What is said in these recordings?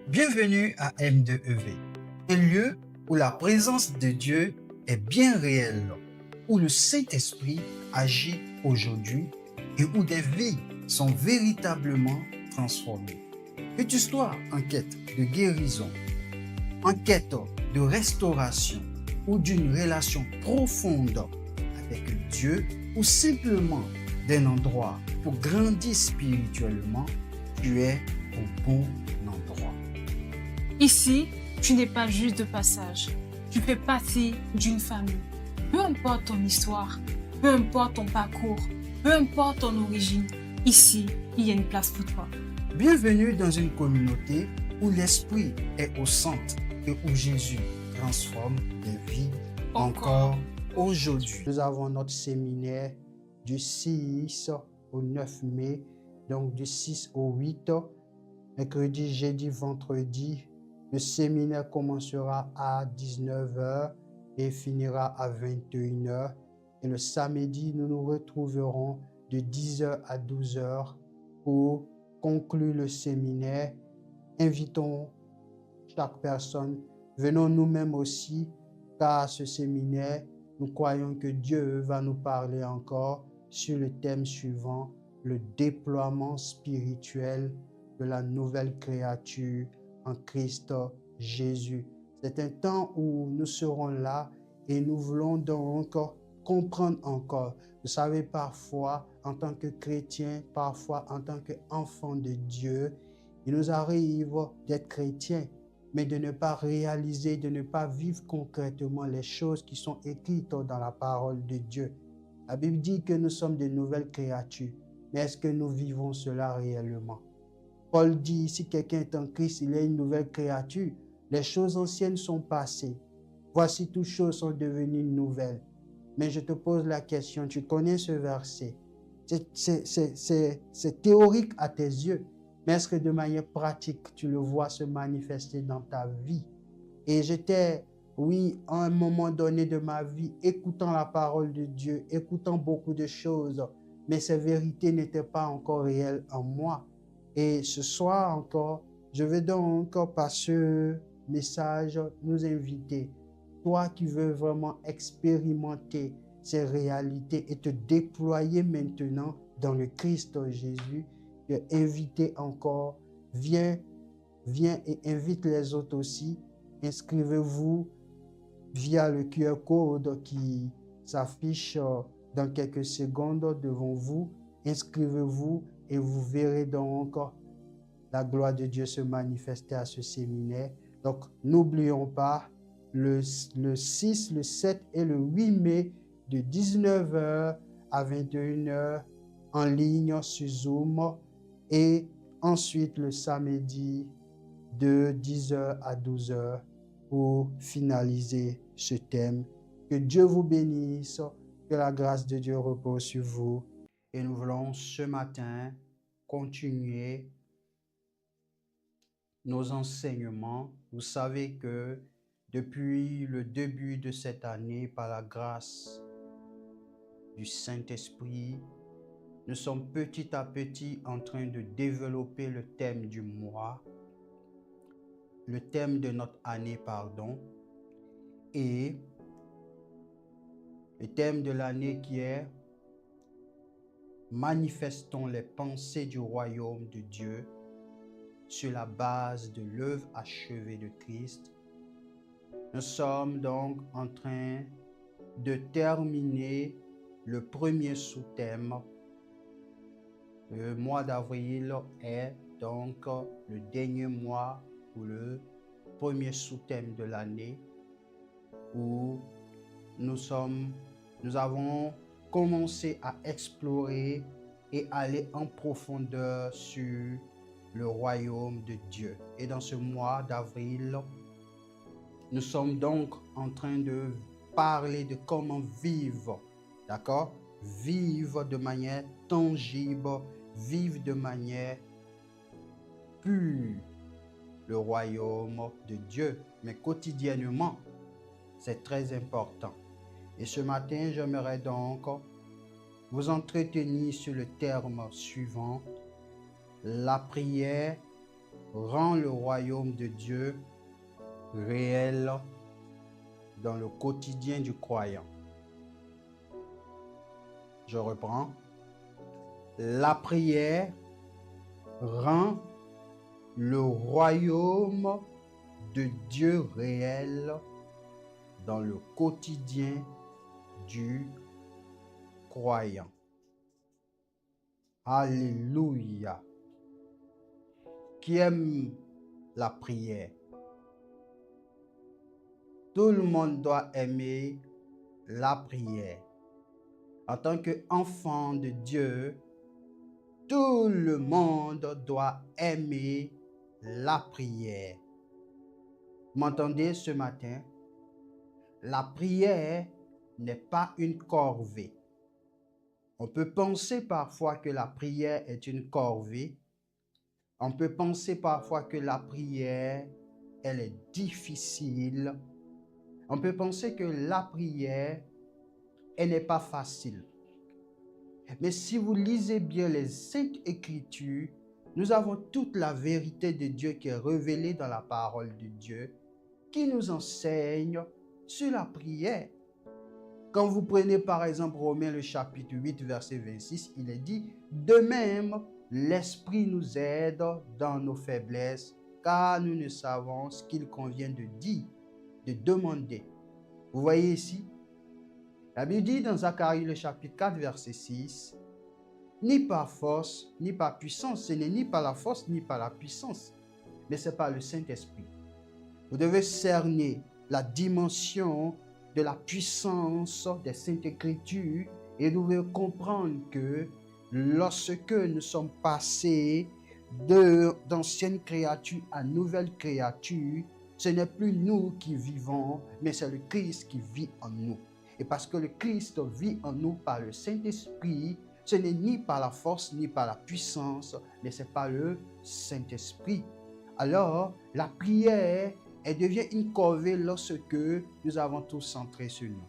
Bienvenue à M2EV, un lieu où la présence de Dieu est bien réelle, où le Saint-Esprit agit aujourd'hui et où des vies sont véritablement transformées. Que tu sois en quête de guérison, en quête de restauration ou d'une relation profonde avec Dieu ou simplement d'un endroit pour grandir spirituellement, tu es au bon endroit. Ici, tu n'es pas juste de passage. Tu fais partie d'une famille. Peu importe ton histoire, peu importe ton parcours, peu importe ton origine, ici, il y a une place pour toi. Bienvenue dans une communauté où l'Esprit est au centre et où Jésus transforme des vies encore aujourd'hui. Nous avons notre séminaire du 6 au 9 mai, donc du 6 au 8, mercredi, jeudi, vendredi. Le séminaire commencera à 19h et finira à 21h. Et le samedi, nous nous retrouverons de 10h à 12h pour conclure le séminaire. Invitons chaque personne. Venons nous-mêmes aussi, car à ce séminaire, nous croyons que Dieu va nous parler encore sur le thème suivant, le déploiement spirituel de la nouvelle créature en Christ Jésus. C'est un temps où nous serons là et nous voulons donc comprendre encore. Vous savez, parfois, en tant que chrétien, parfois en tant qu'enfant de Dieu, il nous arrive d'être chrétiens, mais de ne pas réaliser, de ne pas vivre concrètement les choses qui sont écrites dans la parole de Dieu. La Bible dit que nous sommes de nouvelles créatures, mais est-ce que nous vivons cela réellement? Paul dit, si quelqu'un est en Christ, il est une nouvelle créature. Les choses anciennes sont passées. Voici, toutes choses sont devenues nouvelles. Mais je te pose la question, tu connais ce verset? C'est théorique à tes yeux, mais est-ce que de manière pratique, tu le vois se manifester dans ta vie? Et j'étais, oui, à un moment donné de ma vie, écoutant la parole de Dieu, écoutant beaucoup de choses, mais ces vérités n'étaient pas encore réelles en moi. Et ce soir encore, je vais donc par ce message nous inviter, toi qui veux vraiment expérimenter ces réalités et te déployer maintenant dans le Christ Jésus, te inviter encore, viens et invite les autres aussi. Inscrivez-vous via le QR code qui s'affiche dans quelques secondes devant vous. Inscrivez-vous et vous verrez donc la gloire de Dieu se manifester à ce séminaire. Donc, n'oublions pas, le 6, le 7 et le 8 mai de 19h à 21h en ligne sur Zoom et ensuite le samedi de 10h à 12h pour finaliser ce thème. Que Dieu vous bénisse, que la grâce de Dieu repose sur vous. Et nous voulons ce matin continuer nos enseignements. Vous savez que depuis le début de cette année, par la grâce du Saint-Esprit, nous sommes petit à petit en train de développer le thème du mois, le thème de notre année, pardon, et le thème de l'année qui est « Manifestons les pensées du royaume de Dieu » sur la base de l'œuvre achevée de Christ. Nous sommes donc en train de terminer le premier sous-thème. Le mois d'avril est donc le dernier mois ou le premier sous-thème de l'année où nous avons commencé à explorer et aller en profondeur sur le royaume de Dieu. Et dans ce mois d'avril, nous sommes donc en train de parler de comment vivre, d'accord? Vivre de manière tangible, vivre de manière pure le royaume de Dieu, mais quotidiennement, c'est très important. Et ce matin, j'aimerais donc vous entretenir sur le terme suivant, la prière rend le royaume de Dieu réel dans le quotidien du croyant. Je reprends. La prière rend le royaume de Dieu réel dans le quotidien du croyant. Alléluia. Qui aime la prière? Tout le monde doit aimer la prière. En tant qu'enfant de Dieu, tout le monde doit aimer la prière. M'entendez ce matin? La prière n'est pas une corvée. On peut penser parfois que la prière est une corvée. On peut penser parfois que la prière, elle est difficile. On peut penser que la prière, elle n'est pas facile. Mais si vous lisez bien les Saintes Écritures, nous avons toute la vérité de Dieu qui est révélée dans la parole de Dieu, qui nous enseigne sur la prière. Quand vous prenez par exemple Romains le chapitre 8, verset 26, il est dit « De même, l'Esprit nous aide dans nos faiblesses, car nous ne savons ce qu'il convient de dire, de demander. » Vous voyez ici, la Bible dit dans Zacharie le chapitre 4, verset 6, « Ni par force, ni par puissance. » Ce n'est ni par la force, ni par la puissance, mais c'est par le Saint-Esprit. Vous devez cerner la dimension de la puissance des Saintes Écritures et vous devez comprendre que lorsque nous sommes passés d'anciennes créatures à nouvelles créatures, ce n'est plus nous qui vivons, mais c'est le Christ qui vit en nous. Et parce que le Christ vit en nous par le Saint-Esprit, ce n'est ni par la force ni par la puissance, mais c'est par le Saint-Esprit. Alors, la prière, elle devient une corvée lorsque nous avons tout centré sur nous.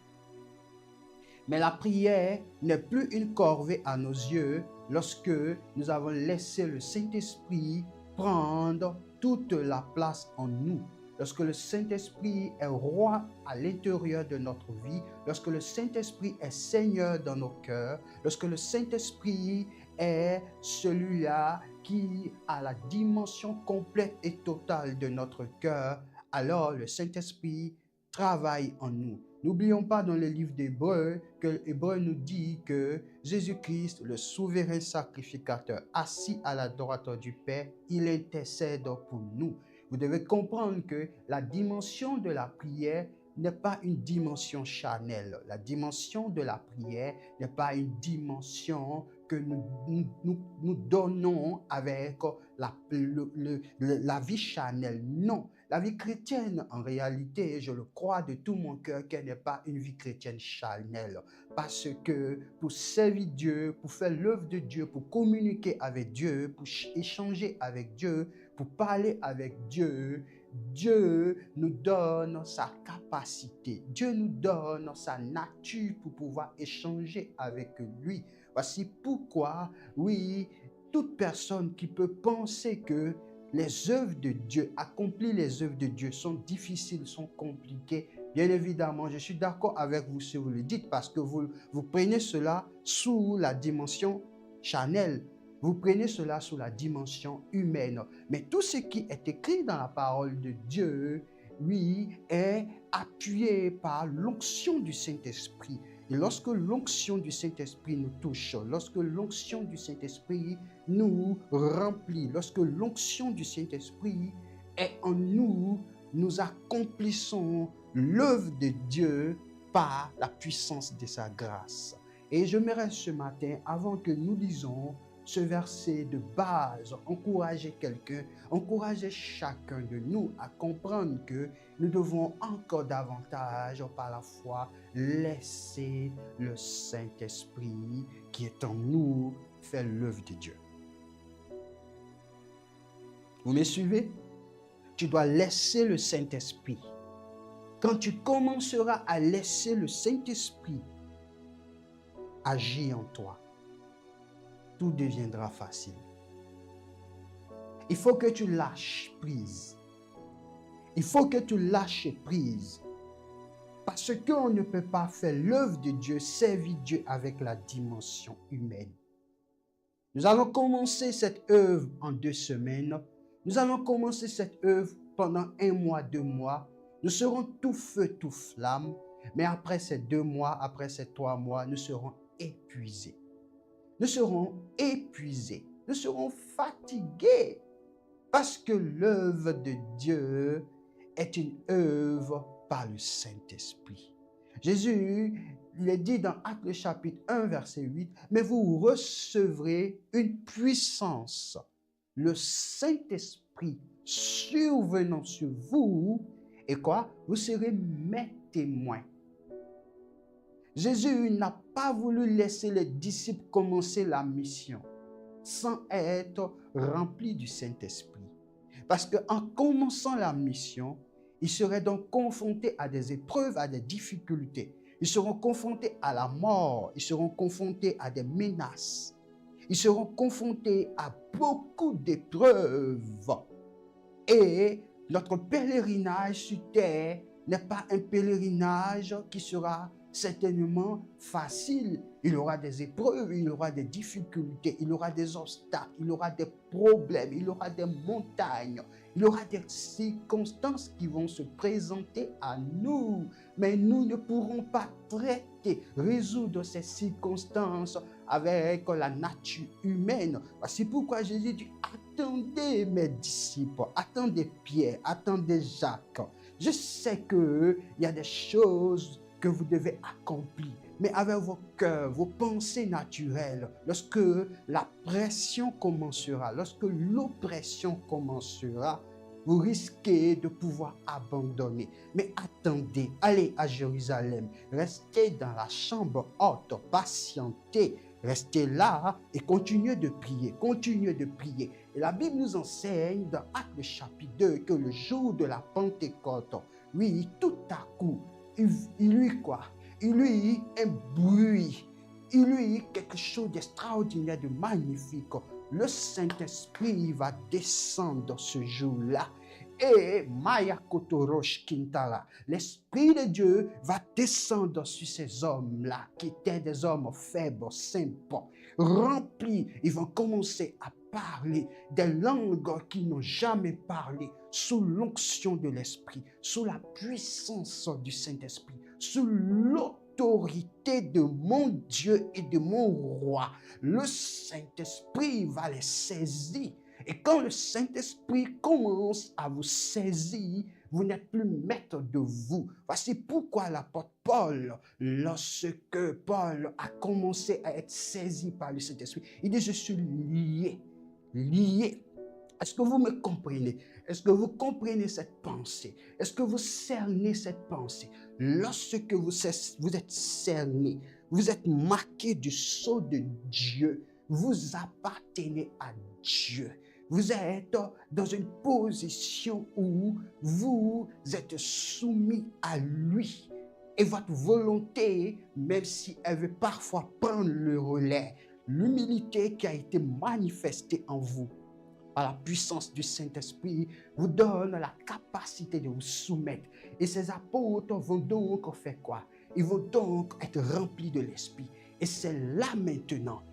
Mais la prière n'est plus une corvée à nos yeux lorsque nous avons laissé le Saint-Esprit prendre toute la place en nous. Lorsque le Saint-Esprit est roi à l'intérieur de notre vie, lorsque le Saint-Esprit est Seigneur dans nos cœurs, lorsque le Saint-Esprit est celui-là qui a la dimension complète et totale de notre cœur, alors le Saint-Esprit travaille en nous. N'oublions pas dans le livre d'Hébreux que l'Hébreu nous dit que Jésus-Christ, le souverain sacrificateur, assis à la droite du Père, il intercède pour nous. Vous devez comprendre que la dimension de la prière n'est pas une dimension charnelle. La dimension de la prière n'est pas une dimension que nous donnons avec la vie charnelle. Non, la vie chrétienne, en réalité, je le crois de tout mon cœur, qu'elle n'est pas une vie chrétienne charnelle. Parce que pour servir Dieu, pour faire l'œuvre de Dieu, pour communiquer avec Dieu, pour échanger avec Dieu, pour parler avec Dieu, Dieu nous donne sa capacité. Dieu nous donne sa nature pour pouvoir échanger avec lui. Voici pourquoi, oui, toute personne qui peut penser que les œuvres de Dieu, accomplir les œuvres de Dieu sont difficiles, sont compliquées, bien évidemment, je suis d'accord avec vous si vous le dites, parce que vous prenez cela sous la dimension charnelle. Vous prenez cela sous la dimension humaine. Mais tout ce qui est écrit dans la parole de Dieu, oui, est appuyé par l'onction du Saint-Esprit. Et lorsque l'onction du Saint-Esprit nous touche, lorsque l'onction du Saint-Esprit nous remplit, lorsque l'onction du Saint-Esprit est en nous, nous accomplissons l'œuvre de Dieu par la puissance de sa grâce. Et j'aimerais ce matin, avant que nous lisons ce verset de base, encourager quelqu'un, encourager chacun de nous à comprendre que nous devons encore davantage, par la foi, laisser le Saint-Esprit qui est en nous faire l'œuvre de Dieu. Vous me suivez? Tu dois laisser le Saint-Esprit. Quand tu commenceras à laisser le Saint-Esprit agir en toi, tout deviendra facile. Il faut que tu lâches prise. Il faut que tu lâches prise. Parce qu'on ne peut pas faire l'œuvre de Dieu, servir Dieu avec la dimension humaine. Nous allons commencer cette œuvre en 2 semaines. Nous allons commencer cette œuvre pendant 1 mois, 2 mois. Nous serons tout feu, tout flamme. Mais après ces 2 mois, après ces 3 mois, nous serons épuisés. Nous serons épuisés. Nous serons fatigués. Parce que l'œuvre de Dieu est une œuvre par le Saint-Esprit. Jésus, il est dit dans Actes chapitre 1, verset 8, « Mais vous recevrez une puissance, le Saint-Esprit survenant sur vous, et quoi? Vous serez mes témoins. » Jésus n'a pas voulu laisser les disciples commencer la mission sans être remplis du Saint-Esprit. Parce qu'en commençant la mission, ils seraient donc confrontés à des épreuves, à des difficultés. Ils seront confrontés à la mort, ils seront confrontés à des menaces. Ils seront confrontés à beaucoup d'épreuves. Et notre pèlerinage sur terre n'est pas un pèlerinage qui sera certainement facile. Il y aura des épreuves, il y aura des difficultés, il y aura des obstacles, il y aura des problèmes, il y aura des montagnes, il y aura des circonstances qui vont se présenter à nous. Mais nous ne pourrons pas résoudre ces circonstances avec la nature humaine. C'est pourquoi Jésus dit, attendez mes disciples, attendez Pierre, attendez Jacques. Je sais qu'il y a des choses que vous devez accomplir, mais avec vos cœurs, vos pensées naturelles, lorsque la pression commencera, lorsque l'oppression commencera, vous risquez de pouvoir abandonner. Mais attendez, allez à Jérusalem, restez dans la chambre haute, patientez, restez là et continuez de prier, continuez de prier. Et la Bible nous enseigne dans Actes chapitre 2 que le jour de la Pentecôte, oui, tout à coup, il lui quoi? Il lui eut un bruit, il lui eut quelque chose d'extraordinaire, de magnifique. Le Saint-Esprit va descendre ce jour-là. Et Maya Kotorosh Kintala, l'Esprit de Dieu va descendre sur ces hommes-là, qui étaient des hommes faibles, simples, remplis. Ils vont commencer à parler des langues qu'ils n'ont jamais parlé, sous l'onction de l'Esprit, sous la puissance du Saint-Esprit, sous l'autorité de mon Dieu et de mon roi. Le Saint-Esprit va les saisir. Et quand le Saint-Esprit commence à vous saisir, vous n'êtes plus maître de vous. Voici pourquoi l'apôtre Paul, lorsque Paul a commencé à être saisi par le Saint-Esprit, il dit, je suis lié, lié. Est-ce que vous me comprenez? Est-ce que vous comprenez cette pensée? Est-ce que vous cernez cette pensée? Lorsque vous êtes cerné, vous êtes marqué du sceau de Dieu, vous appartenez à Dieu. Vous êtes dans une position où vous êtes soumis à lui. Et votre volonté, même si elle veut parfois prendre le relais, l'humilité qui a été manifestée en vous par la puissance du Saint-Esprit vous donne la capacité de vous soumettre. Et ces apôtres vont donc faire quoi? Ils vont donc être remplis de l'Esprit. Et c'est là maintenant,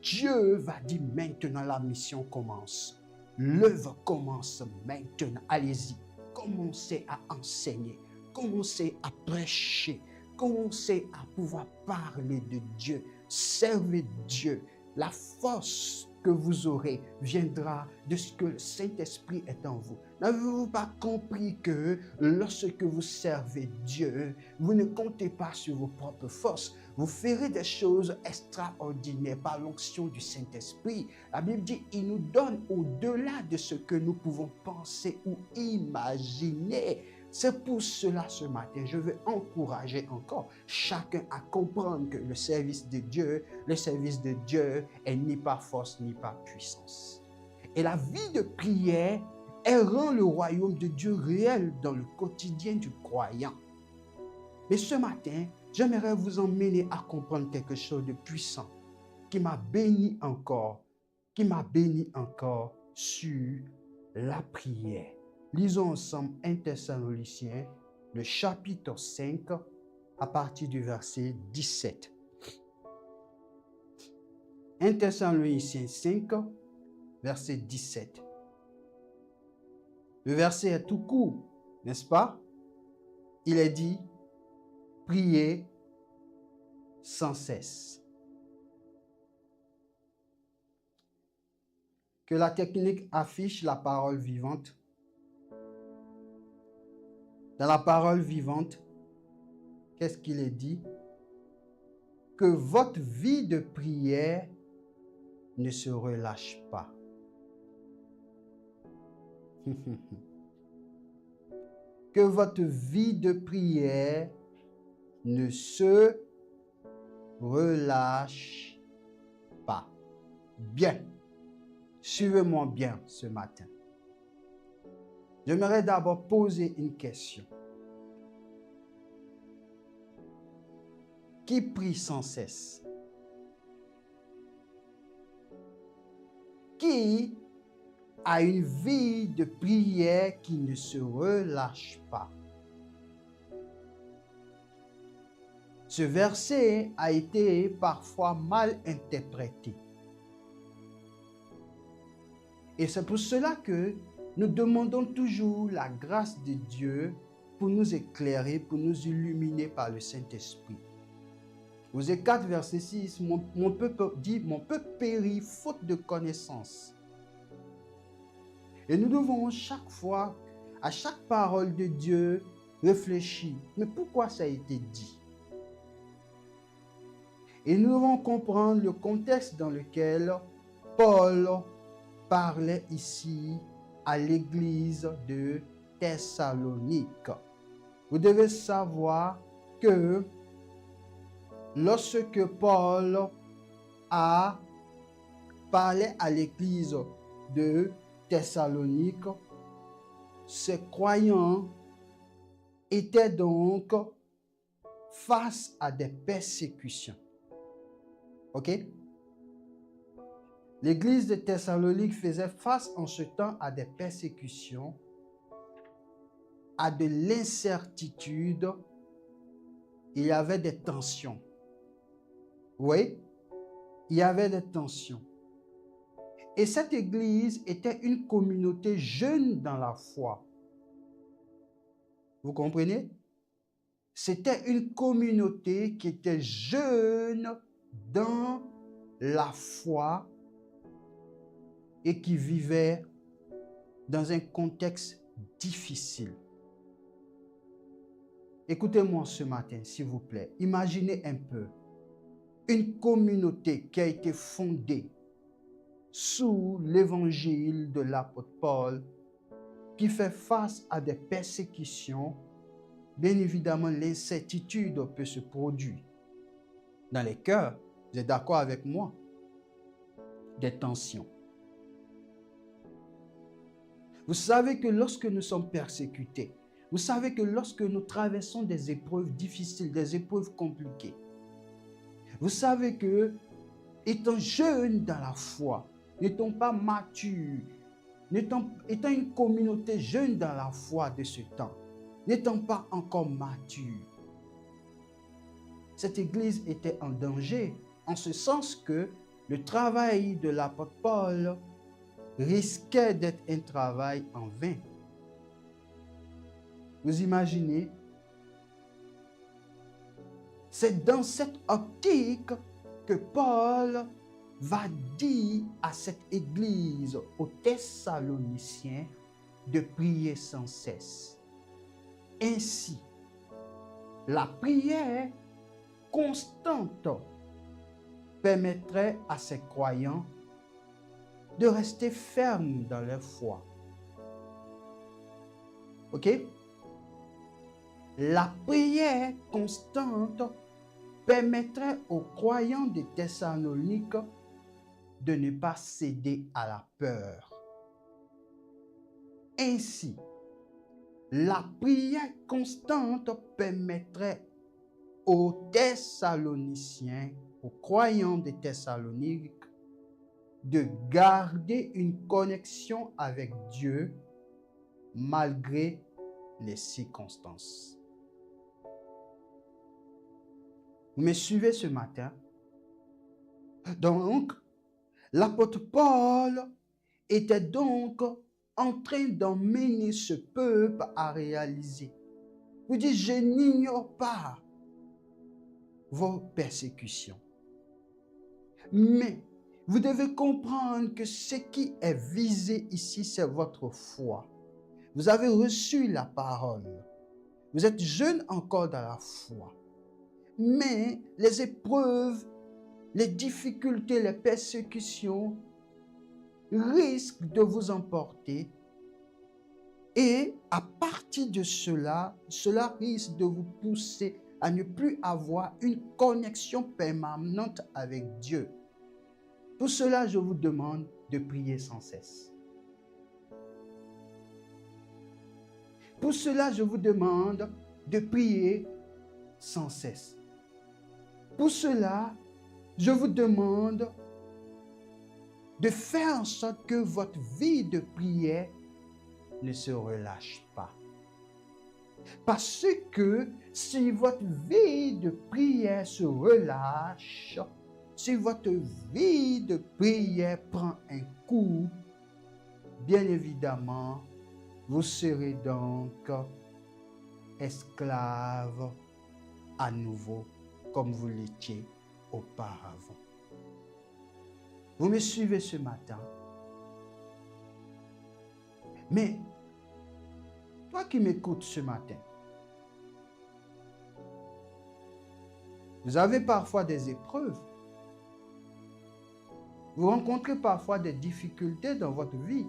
Dieu va dire maintenant la mission commence. L'œuvre commence maintenant. Allez-y, commencez à enseigner, commencez à prêcher, commencez à pouvoir parler de Dieu, servez Dieu. La force que vous aurez viendra de ce que le Saint-Esprit est en vous. N'avez-vous pas compris que lorsque vous servez Dieu, vous ne comptez pas sur vos propres forces, vous ferez des choses extraordinaires par l'onction du Saint-Esprit. La Bible dit, il nous donne au-delà de ce que nous pouvons penser ou imaginer. C'est pour cela ce matin, je veux encourager encore chacun à comprendre que le service de Dieu est ni par force ni par puissance. Et la vie de prière, elle rend le royaume de Dieu réel dans le quotidien du croyant. Mais ce matin, j'aimerais vous emmener à comprendre quelque chose de puissant qui m'a béni encore sur la prière. Lisons ensemble 1 Thessaloniciens, le chapitre 5, à partir du verset 17. 1 Thessaloniciens 5, verset 17. Le verset est tout court, n'est-ce pas? Il est dit, priez sans cesse. Que la technique affiche la parole vivante. Dans la parole vivante, qu'est-ce qu'il est dit? Que votre vie de prière ne se relâche pas. Que votre vie de prière ne se relâche pas. Bien. Suivez-moi bien ce matin. J'aimerais d'abord poser une question. Qui prie sans cesse? Qui a une vie de prière qui ne se relâche pas? Ce verset a été parfois mal interprété. Et c'est pour cela que nous demandons toujours la grâce de Dieu pour nous éclairer, pour nous illuminer par le Saint-Esprit. Osée 4, verset 6, mon peuple dit, mon peuple périt faute de connaissance. Et nous devons chaque fois, à chaque parole de Dieu, réfléchir. Mais pourquoi ça a été dit? Et nous devons comprendre le contexte dans lequel Paul parlait ici à l'église de Thessalonique. Vous devez savoir que lorsque Paul a parlé à l'église de Thessalonique, ces croyants étaient donc face à des persécutions. Ok? L'église de Thessalonique faisait face en ce temps à des persécutions, à de l'incertitude. Il y avait des tensions. Oui, il y avait des tensions. Et cette église était une communauté jeune dans la foi. Vous comprenez? C'était une communauté qui était jeune dans la foi et qui vivait dans un contexte difficile. Écoutez-moi ce matin, s'il vous plaît. Imaginez un peu une communauté qui a été fondée sous l'évangile de l'apôtre Paul, qui fait face à des persécutions. Bien évidemment, l'incertitude peut se produire dans les cœurs. Vous êtes d'accord avec moi? Des tensions. Vous savez que lorsque nous sommes persécutés, vous savez que lorsque nous traversons des épreuves difficiles, des épreuves compliquées, vous savez que, étant jeunes dans la foi, n'étant pas matures, étant une communauté jeune dans la foi de ce temps, n'étant pas encore mature, cette église était en danger, en ce sens que le travail de l'apôtre Paul risquait d'être un travail en vain. Vous imaginez? C'est dans cette optique que Paul va dire à cette église, aux Thessaloniciens, de prier sans cesse. Ainsi, la prière constante permettrait à ces croyants de rester fermes dans leur foi. Ok? La prière constante permettrait aux croyants de Thessalonique de ne pas céder à la peur. Ainsi, la prière constante permettrait aux Thessaloniciens, aux croyants de Thessalonique, de garder une connexion avec Dieu malgré les circonstances. Vous me suivez ce matin? Donc, l'apôtre Paul était donc en train d'emmener ce peuple à réaliser. Vous dites, je n'ignore pas vos persécutions. Mais vous devez comprendre que ce qui est visé ici, c'est votre foi. Vous avez reçu la parole. Vous êtes jeune encore dans la foi. Mais les épreuves, les difficultés, les persécutions risquent de vous emporter. Et à partir de cela risque de vous pousser à ne plus avoir une connexion permanente avec Dieu. Pour cela, je vous demande de prier sans cesse. Pour cela, je vous demande de prier sans cesse. Pour cela, je vous demande de faire en sorte que votre vie de prière ne se relâche pas. Parce que si votre vie de prière se relâche, si votre vie de prière prend un coup, bien évidemment, vous serez donc esclave à nouveau comme vous l'étiez auparavant. Vous me suivez ce matin? Mais toi qui m'écoutes ce matin, vous avez parfois des épreuves. Vous rencontrez parfois des difficultés dans votre vie.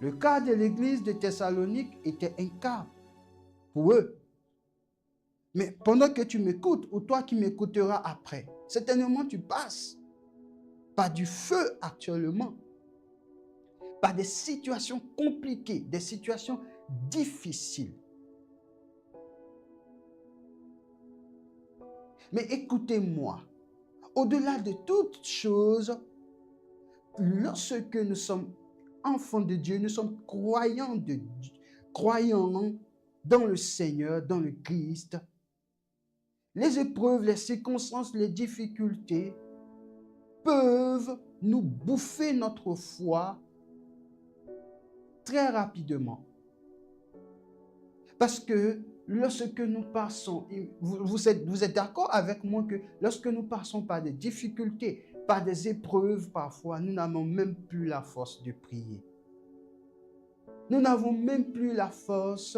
Le cas de l'église de Thessalonique était un cas pour eux. Mais pendant que tu m'écoutes, ou toi qui m'écouteras après, certainement tu passes par du feu actuellement, par des situations compliquées, des situations difficiles. Mais écoutez-moi, au-delà de toutes choses, lorsque nous sommes enfants de Dieu, nous sommes croyants dans le Seigneur, dans le Christ, les épreuves, les circonstances, les difficultés peuvent nous bouffer notre foi très rapidement. Parce que lorsque nous passons, vous êtes d'accord avec moi que lorsque nous passons par des difficultés, par des épreuves parfois, nous n'avons même plus la force de prier. Nous n'avons même plus la force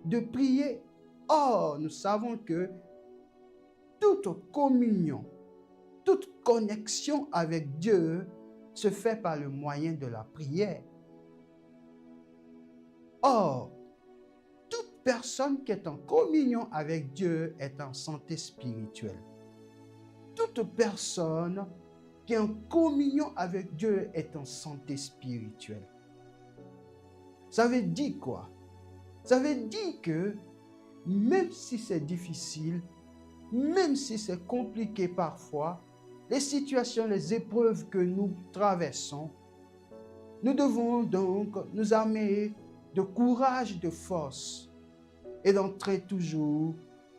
de prier. Or, nous savons que toute communion, toute connexion avec Dieu se fait par le moyen de la prière. Or, toute personne qui est en communion avec Dieu est en santé spirituelle. Toute personne qui est en communion avec Dieu est en santé spirituelle. Ça veut dire quoi? Ça veut dire que même si c'est difficile, même si c'est compliqué parfois, les situations, les épreuves que nous traversons, nous devons donc nous armer de courage, de force et d'entrer toujours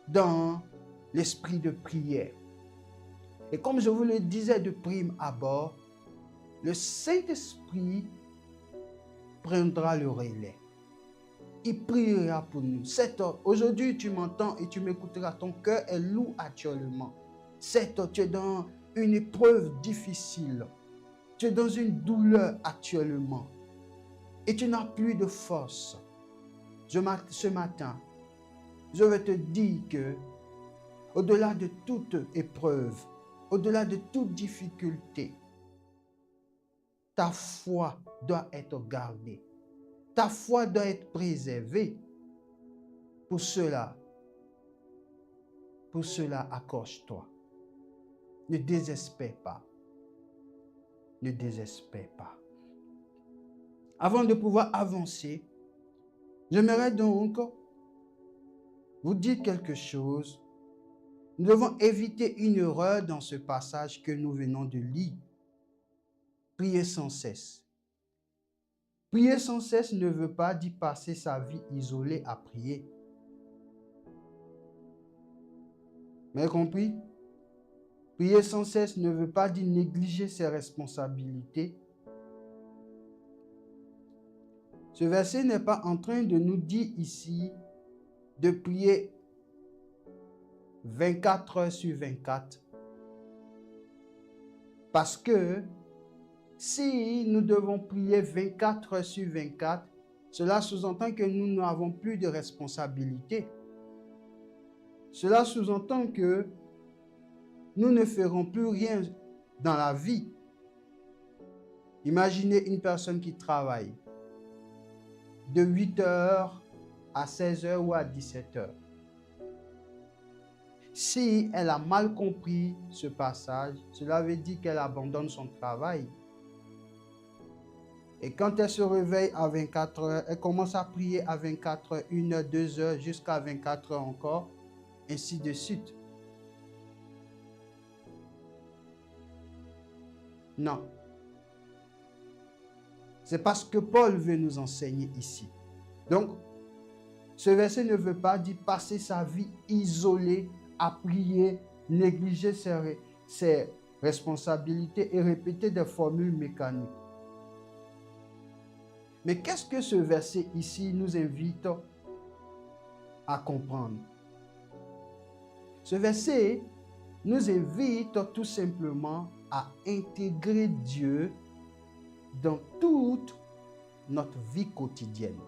dans l'esprit de prière. Et comme je vous le disais de prime abord, le Saint-Esprit prendra le relais. Il priera pour nous. Aujourd'hui, tu m'entends et tu m'écouteras. Ton cœur est lourd actuellement. Tu es dans une épreuve difficile. Tu es dans une douleur actuellement. Et tu n'as plus de force. Ce matin, je vais te dire que, au-delà de toute épreuve, au-delà de toute difficulté, ta foi doit être gardée. Ta foi doit être préservée. Pour cela, accroche-toi. Ne désespère pas. Ne désespère pas. Avant de pouvoir avancer, j'aimerais donc vous dire quelque chose. Nous devons éviter une erreur dans ce passage que nous venons de lire. prier sans cesse. Prier sans cesse ne veut pas dire passer sa vie isolée à prier. Vous avez compris? Prier sans cesse ne veut pas dire négliger ses responsabilités. Ce verset n'est pas en train de nous dire ici de prier 24 heures sur 24. Parce que si nous devons prier 24 heures sur 24, cela sous-entend que nous n'avons plus de responsabilité. Cela sous-entend que nous ne ferons plus rien dans la vie. Imaginez une personne qui travaille de 8 heures à 16 heures ou à 17 heures. Si elle a mal compris ce passage, cela veut dire qu'elle abandonne son travail. Et quand elle se réveille à 24 heures, elle commence à prier à 24 heures, 1 heure, 2 heures, jusqu'à 24 heures encore, ainsi de suite. Non. C'est parce que Paul veut nous enseigner ici. Donc, ce verset ne veut pas dire passer sa vie isolée à prier, négliger ses responsabilités et répéter des formules mécaniques. Mais qu'est-ce que ce verset ici nous invite à comprendre? Ce verset nous invite tout simplement à intégrer Dieu dans toute notre vie quotidienne.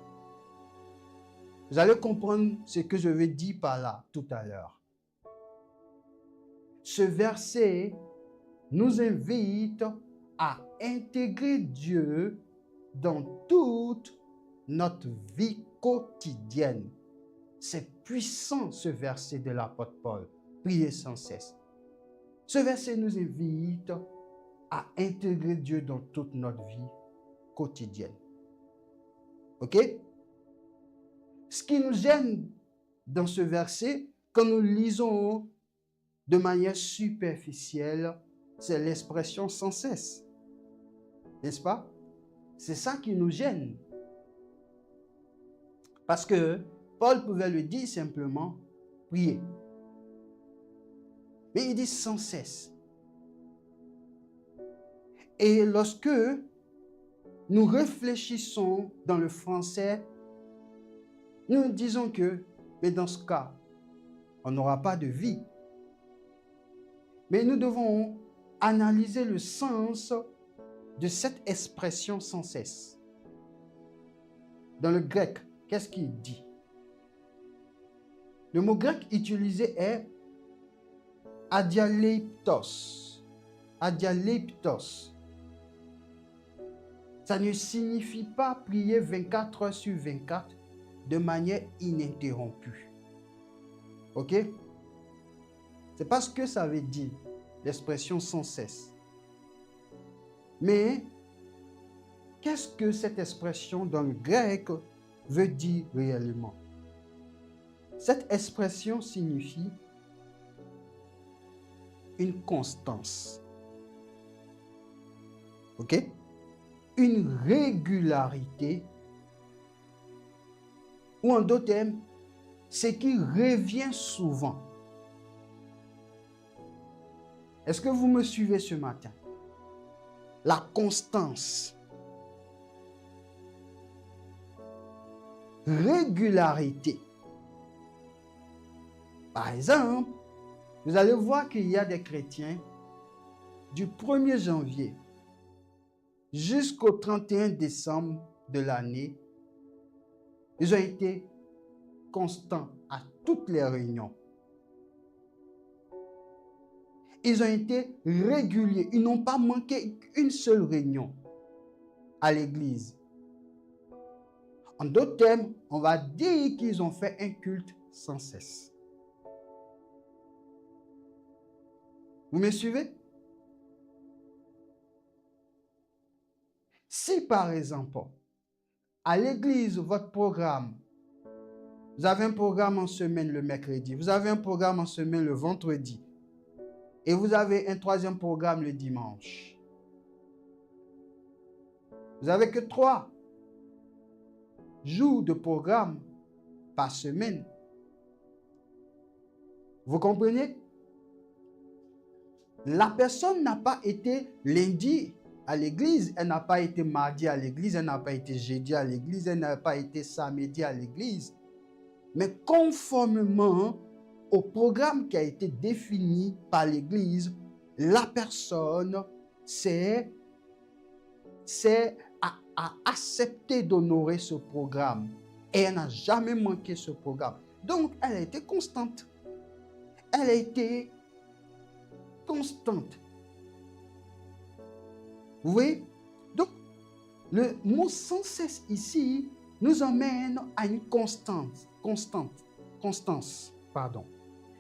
Vous allez comprendre ce que je veux dire par là tout à l'heure. Ce verset nous invite à intégrer Dieu dans toute notre vie quotidienne. C'est puissant ce verset de l'apôtre Paul. Priez sans cesse. Ce verset nous invite à intégrer Dieu dans toute notre vie quotidienne. Ok? Ce qui nous gêne dans ce verset, quand nous lisons de manière superficielle, c'est l'expression sans cesse. N'est-ce pas? C'est ça qui nous gêne. Parce que Paul pouvait le dire simplement, prier. Mais il dit sans cesse. Et lorsque nous réfléchissons dans le français, nous disons que, mais dans ce cas, on n'aura pas de vie. Mais nous devons analyser le sens de cette expression sans cesse. Dans le grec, qu'est-ce qu'il dit? Le mot grec utilisé est adialeptos. Adialeptos. Ça ne signifie pas prier 24 heures sur 24 de manière ininterrompue. Ok? C'est pas ce que ça veut dire, l'expression sans cesse. Mais, qu'est-ce que cette expression dans le grec veut dire réellement? Cette expression signifie une constance. Ok? Une régularité, ou en d'autres termes, ce qui revient souvent. Est-ce que vous me suivez ce matin? La constance. Régularité. Par exemple, vous allez voir qu'il y a des chrétiens du 1er janvier jusqu'au 31 décembre de l'année, ils ont été constants à toutes les réunions. Ils ont été réguliers. Ils n'ont pas manqué une seule réunion à l'église. En d'autres termes, on va dire qu'ils ont fait un culte sans cesse. Vous me suivez? Si par exemple, à l'église, votre programme, vous avez un programme en semaine le mercredi, vous avez un programme en semaine le vendredi, et vous avez un troisième programme le dimanche. Vous n'avez que 3 jours de programme par semaine. Vous comprenez? La personne n'a pas été lundi à l'église, elle n'a pas été mardi à l'église, elle n'a pas été jeudi à l'église, elle n'a pas été samedi à l'église. Mais conformément au programme qui a été défini par l'église, la personne a accepté d'honorer ce programme. Et elle n'a jamais manqué ce programme. Donc, elle a été constante. Elle a été constante. Vous voyez? Donc, le mot sans cesse ici nous emmène à une constance,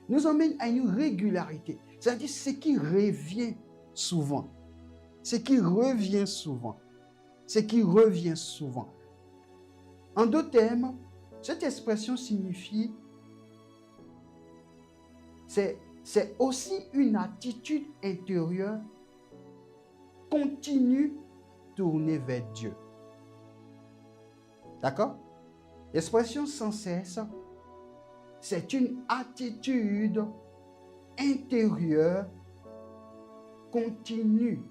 nous emmène à une régularité. C'est-à-dire ce qui revient souvent. Ce qui revient souvent. Ce qui revient souvent. En d'autres termes, cette expression signifie, c'est aussi une attitude intérieure continue tournée vers Dieu. D'accord? L'expression sans cesse, c'est une attitude intérieure continue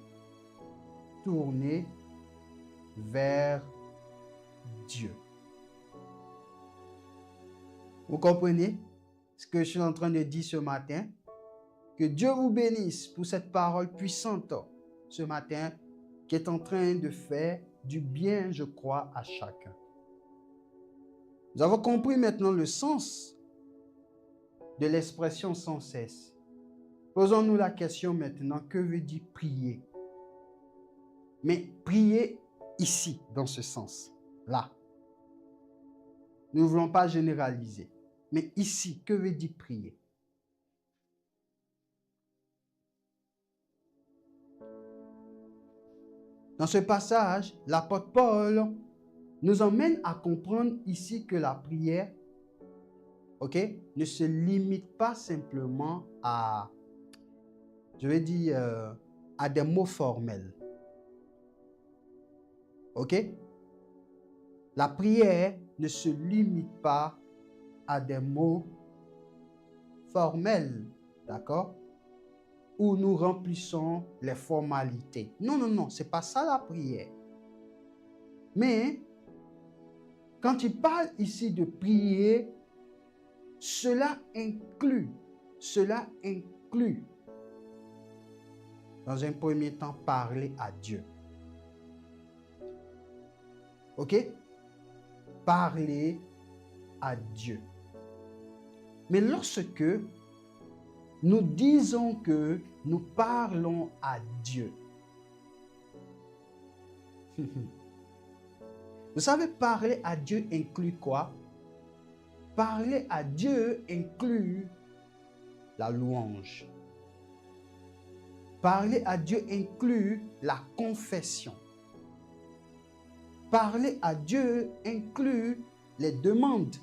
tournée vers Dieu. Vous comprenez ce que je suis en train de dire ce matin? Que Dieu vous bénisse pour cette parole puissante ce matin qui est en train de faire du bien, je crois, à chacun. Nous avons compris maintenant le sens de l'expression sans cesse. Posons-nous la question maintenant, que veut dire prier? Mais prier ici, dans ce sens-là. Nous ne voulons pas généraliser. Mais ici, que veut dire prier? Dans ce passage, l'apôtre Paul nous emmène à comprendre ici que la prière, ne se limite pas simplement à, à des mots formels. La prière ne se limite pas à des mots formels, d'accord? Où nous remplissons les formalités. Non, c'est pas ça la prière. Mais quand il parle ici de prier, cela inclut, dans un premier temps, parler à Dieu. Parler à Dieu. Mais lorsque nous disons que nous parlons à Dieu, vous savez, parler à Dieu inclut quoi? Parler à Dieu inclut la louange. Parler à Dieu inclut la confession. Parler à Dieu inclut les demandes.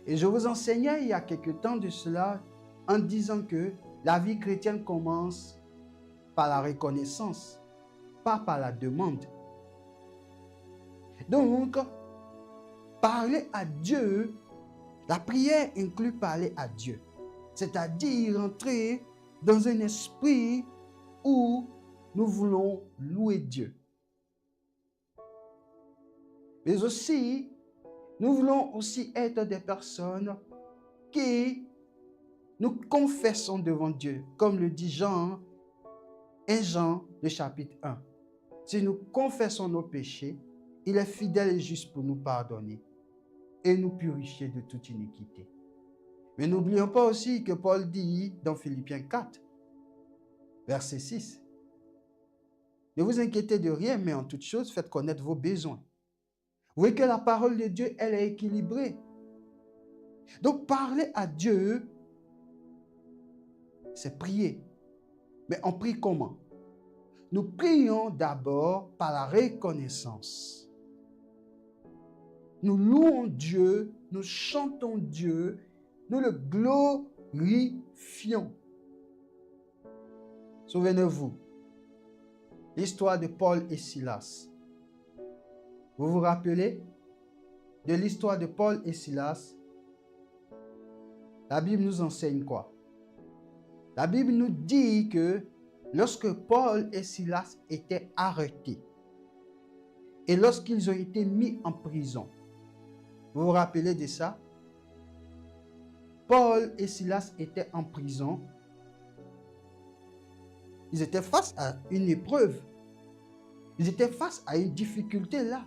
Et je vous enseignais il y a quelque temps de cela en disant que la vie chrétienne commence par la reconnaissance, pas par la demande. Donc, parler à Dieu, la prière inclut parler à Dieu. C'est-à-dire entrer dans un esprit où nous voulons louer Dieu. Mais aussi, nous voulons aussi être des personnes qui nous confessons devant Dieu, comme le dit Jean, 1 Jean, le chapitre 1. Si nous confessons nos péchés, il est fidèle et juste pour nous pardonner et nous purifier de toute iniquité. Mais n'oublions pas aussi que Paul dit dans Philippiens 4, verset 6, « Ne vous inquiétez de rien, mais en toute chose, faites connaître vos besoins. » Vous voyez que la parole de Dieu, elle est équilibrée. Donc, parler à Dieu, c'est prier. Mais on prie comment? Nous prions d'abord par la reconnaissance. Nous louons Dieu, nous chantons Dieu, nous le glorifions. Souvenez-vous, l'histoire de Paul et Silas. Vous vous rappelez de l'histoire de Paul et Silas? La Bible nous enseigne quoi? La Bible nous dit que lorsque Paul et Silas étaient arrêtés et lorsqu'ils ont été mis en prison, vous vous rappelez de ça? Paul et Silas étaient en prison. Ils étaient face à une épreuve. Ils étaient face à une difficulté là.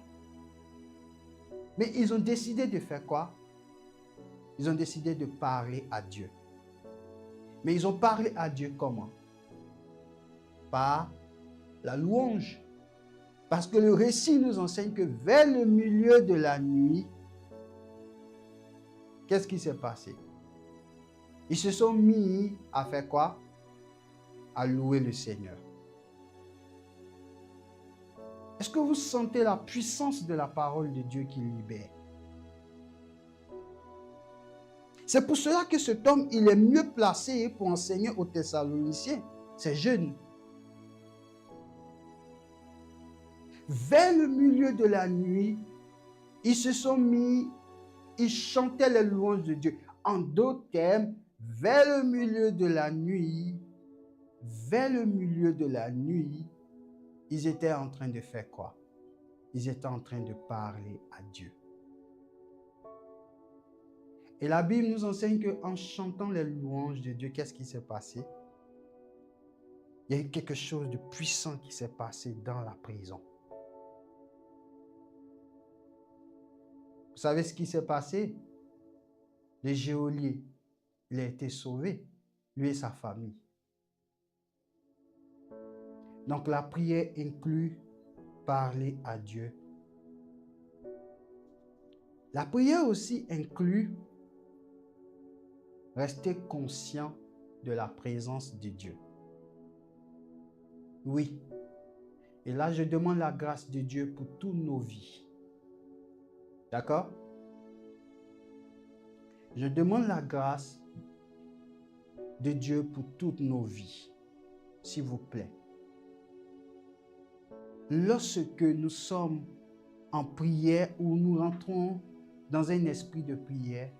Mais ils ont décidé de faire quoi? Ils ont décidé de parler à Dieu. Mais ils ont parlé à Dieu comment? Par la louange. Parce que le récit nous enseigne que vers le milieu de la nuit, qu'est-ce qui s'est passé? Ils se sont mis à faire quoi? À louer le Seigneur. Est-ce que vous sentez la puissance de la parole de Dieu qui libère? C'est pour cela que cet homme, il est mieux placé pour enseigner aux Thessaloniciens. C'est jeune. Vers le milieu de la nuit, ils se sont mis, ils chantaient les louanges de Dieu. En d'autres termes, vers le milieu de la nuit, ils étaient en train de faire quoi? Ils étaient en train de parler à Dieu. Et la Bible nous enseigne qu'en chantant les louanges de Dieu, qu'est-ce qui s'est passé? Il y a eu quelque chose de puissant qui s'est passé dans la prison. Vous savez ce qui s'est passé? Le geôlier, il a été sauvé, lui et sa famille. Donc la prière inclut parler à Dieu. La prière aussi inclut rester conscient de la présence de Dieu. Oui. Et là, je demande la grâce de Dieu pour toutes nos vies. D'accord? Je demande la grâce de Dieu pour toutes nos vies. S'il vous plaît. Lorsque nous sommes en prière ou nous rentrons dans un esprit de prière,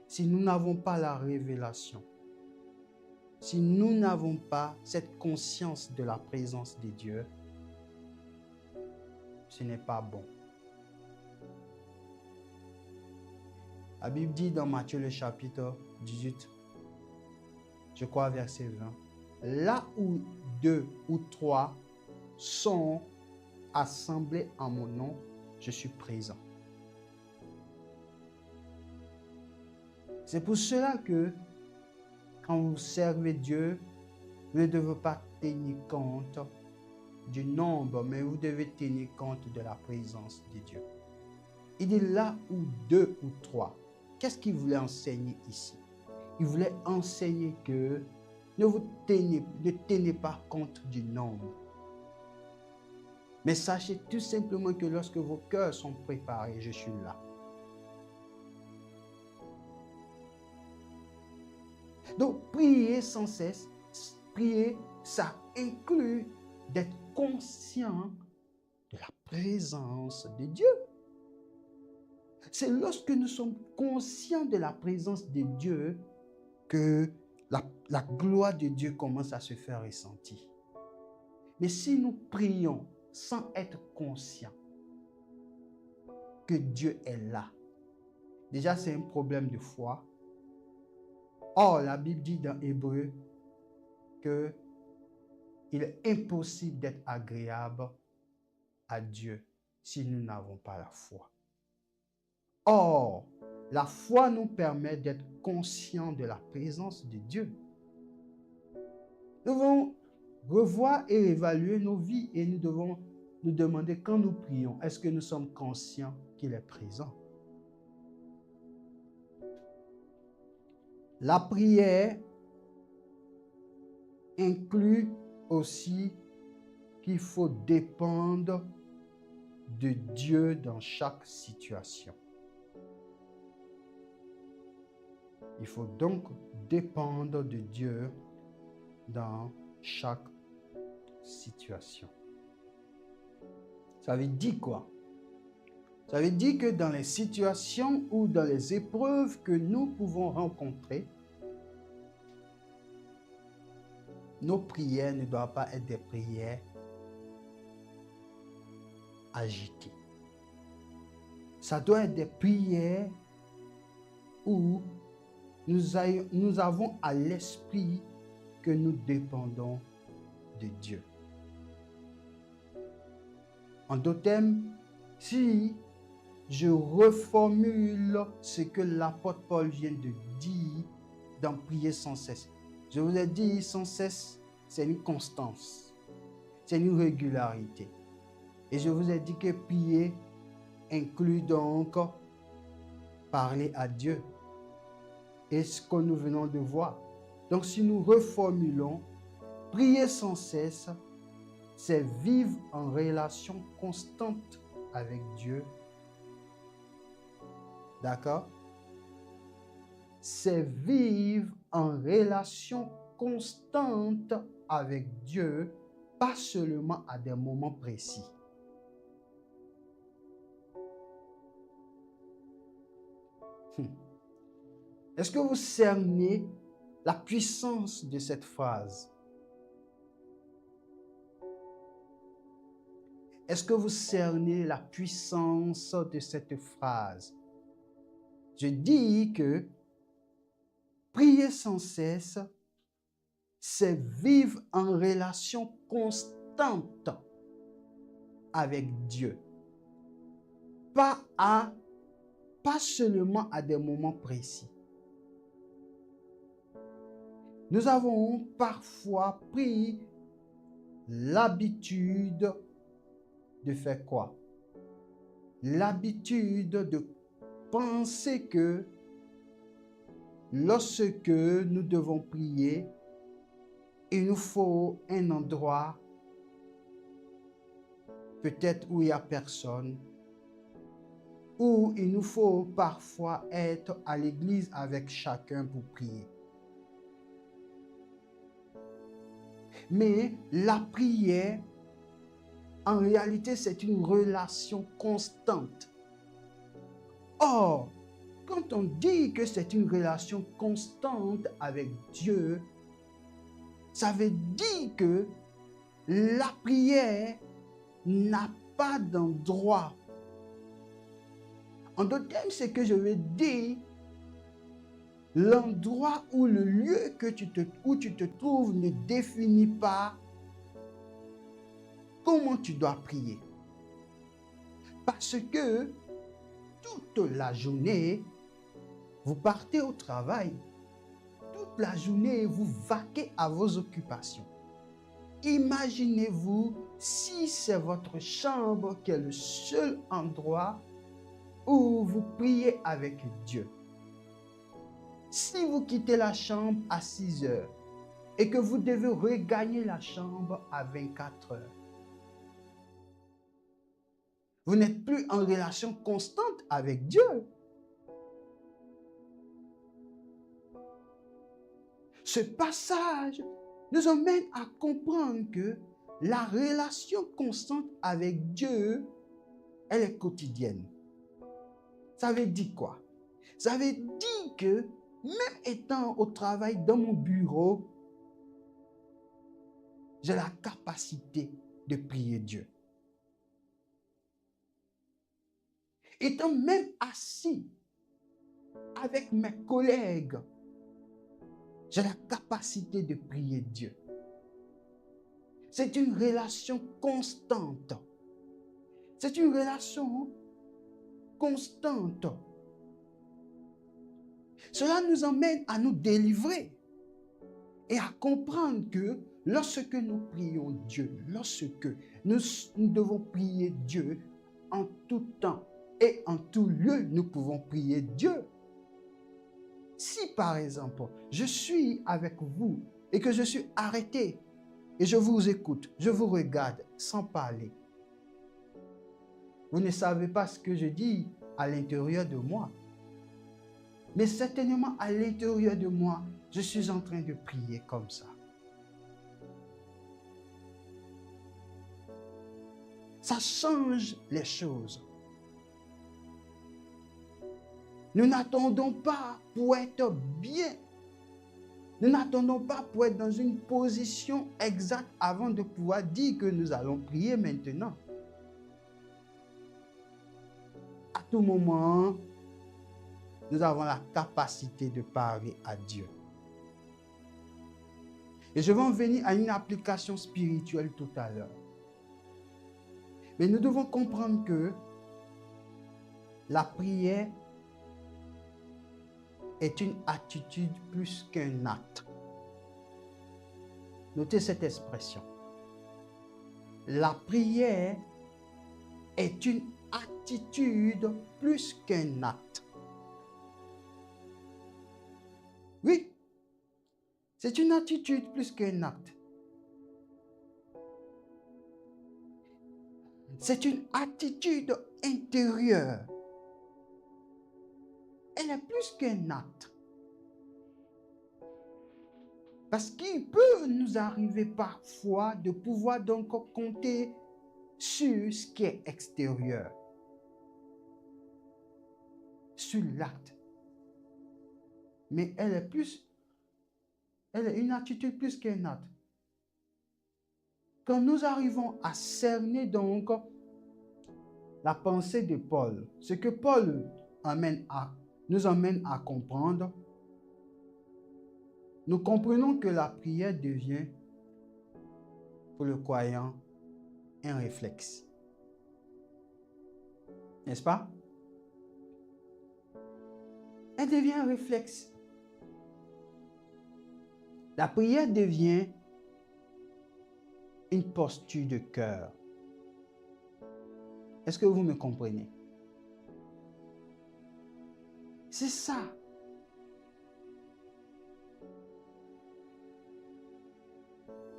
si nous n'avons pas la révélation, si nous n'avons pas cette conscience de la présence de Dieu, ce n'est pas bon. La Bible dit dans Matthieu le chapitre 18, je crois verset 20, là où 2 ou 3 sont assemblés en mon nom, je suis présent. C'est pour cela que quand vous servez Dieu, vous ne devez pas tenir compte du nombre, mais vous devez tenir compte de la présence de Dieu. Il dit là où 2 ou 3. Qu'est-ce qu'il voulait enseigner ici? Il voulait enseigner que ne tenez pas compte du nombre. Mais sachez tout simplement que lorsque vos cœurs sont préparés, je suis là. Donc, prier sans cesse, prier, ça inclut d'être conscient de la présence de Dieu. C'est lorsque nous sommes conscients de la présence de Dieu que la gloire de Dieu commence à se faire ressentir. Mais si nous prions sans être conscients que Dieu est là, déjà c'est un problème de foi. Or, la Bible dit dans Hébreu qu'il est impossible d'être agréable à Dieu si nous n'avons pas la foi. Or, la foi nous permet d'être conscients de la présence de Dieu. Nous devons revoir et évaluer nos vies et nous devons nous demander quand nous prions, est-ce que nous sommes conscients qu'il est présent? La prière inclut aussi qu'il faut dépendre de Dieu dans chaque situation. Il faut donc dépendre de Dieu dans chaque situation. Ça veut dire quoi? Ça veut dire que dans les situations ou dans les épreuves que nous pouvons rencontrer, nos prières ne doivent pas être des prières agitées. Ça doit être des prières où nous avons à l'esprit que nous dépendons de Dieu. En d'autres termes, si je reformule ce que l'apôtre Paul vient de dire dans prier sans cesse. Je vous ai dit sans cesse, c'est une constance, c'est une régularité. Et je vous ai dit que prier inclut donc parler à Dieu. Et ce que nous venons de voir. Donc si nous reformulons, prier sans cesse, c'est vivre en relation constante avec Dieu. D'accord? C'est vivre en relation constante avec Dieu, pas seulement à des moments précis. Est-ce que vous cernez la puissance de cette phrase? Est-ce que vous cernez la puissance de cette phrase? Je dis que prier sans cesse, c'est vivre en relation constante avec Dieu. Pas seulement à des moments précis. Nous avons parfois pris l'habitude de faire quoi? L'habitude de penser que lorsque nous devons prier, il nous faut un endroit peut-être où il n'y a personne, où il nous faut parfois être à l'église avec chacun pour prier. Mais la prière, en réalité, c'est une relation constante. Or, quand on dit que c'est une relation constante avec Dieu, ça veut dire que la prière n'a pas d'endroit. En d'autres termes, c'est que je veux dire, l'endroit ou le lieu où tu te trouves ne définit pas comment tu dois prier. Parce que toute la journée, vous partez au travail. Toute la journée, vous vaquez à vos occupations. Imaginez-vous si c'est votre chambre qui est le seul endroit où vous priez avec Dieu. Si vous quittez la chambre à 6 heures et que vous devez regagner la chambre à 24 heures, vous n'êtes plus en relation constante avec Dieu. Ce passage nous emmène à comprendre que la relation constante avec Dieu, elle est quotidienne. Ça veut dire quoi? Ça veut dire que même étant au travail dans mon bureau, j'ai la capacité de prier Dieu. Étant même assis avec mes collègues, j'ai la capacité de prier Dieu. C'est une relation constante. C'est une relation constante. Cela nous emmène à nous délivrer et à comprendre que lorsque nous prions Dieu, lorsque nous devons prier Dieu en tout temps et en tout lieu, nous pouvons prier Dieu. Si par exemple, je suis avec vous et que je suis arrêté et je vous écoute, je vous regarde sans parler, vous ne savez pas ce que je dis à l'intérieur de moi. Mais certainement à l'intérieur de moi, je suis en train de prier comme ça. Ça change les choses. Nous n'attendons pas pour être bien. Nous n'attendons pas pour être dans une position exacte avant de pouvoir dire que nous allons prier maintenant. À tout moment, nous avons la capacité de parler à Dieu. Et je vais en venir à une application spirituelle tout à l'heure. Mais nous devons comprendre que la prière est une attitude plus qu'un acte. Notez cette expression. La prière est une attitude plus qu'un acte. Oui, c'est une attitude plus qu'un acte. C'est une attitude intérieure. Elle est plus qu'un acte. Parce qu'il peut nous arriver parfois de pouvoir donc compter sur ce qui est extérieur. Sur l'acte. Mais elle est une attitude plus qu'un acte. Quand nous arrivons à cerner donc la pensée de Paul, ce que Paul nous emmène à comprendre, nous comprenons que la prière devient, pour le croyant, un réflexe. N'est-ce pas? Elle devient un réflexe. La prière devient une posture de cœur. Est-ce que vous me comprenez? C'est ça.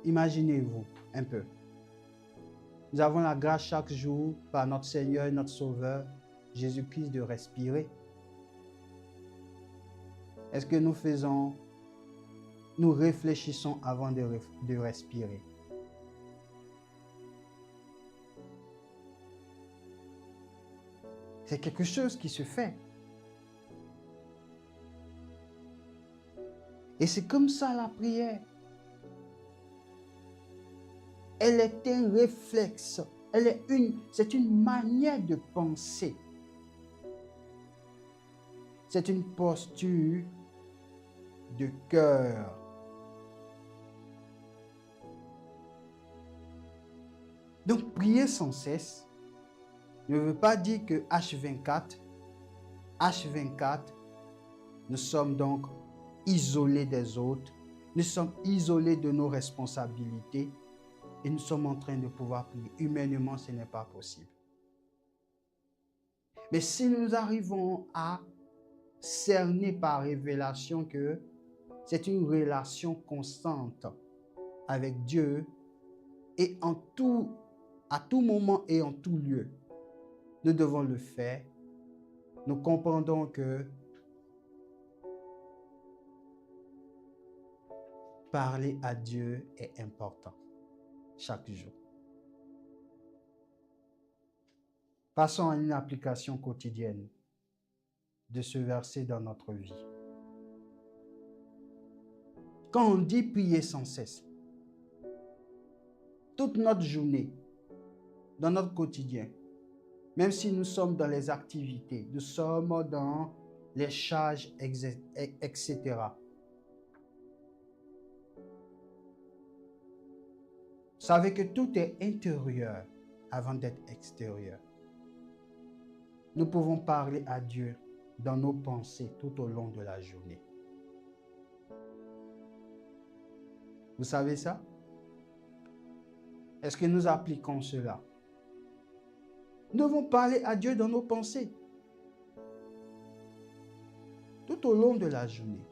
Imaginez-vous un peu. Nous avons la grâce chaque jour par notre Seigneur et notre Sauveur, Jésus-Christ, de respirer. Est-ce que nous réfléchissons avant de respirer? C'est quelque chose qui se fait. Et c'est comme ça la prière. Elle est un réflexe. C'est une manière de penser. C'est une posture de cœur. Donc, prier sans cesse ne veut pas dire que H24, nous sommes donc isolés des autres, nous sommes isolés de nos responsabilités et nous sommes en train de pouvoir prier. Humainement, ce n'est pas possible. Mais si nous arrivons à cerner par révélation que c'est une relation constante avec Dieu et à tout moment et en tout lieu, nous devons le faire. Nous comprenons que parler à Dieu est important chaque jour. Passons à une application quotidienne de ce verset dans notre vie. Quand on dit prier sans cesse, toute notre journée, dans notre quotidien, même si nous sommes dans les activités, nous sommes dans les charges, etc. Savez que tout est intérieur avant d'être extérieur. Nous pouvons parler à Dieu dans nos pensées tout au long de la journée. Vous savez ça? Est-ce que nous appliquons cela? Nous devons parler à Dieu dans nos pensées tout au long de la journée.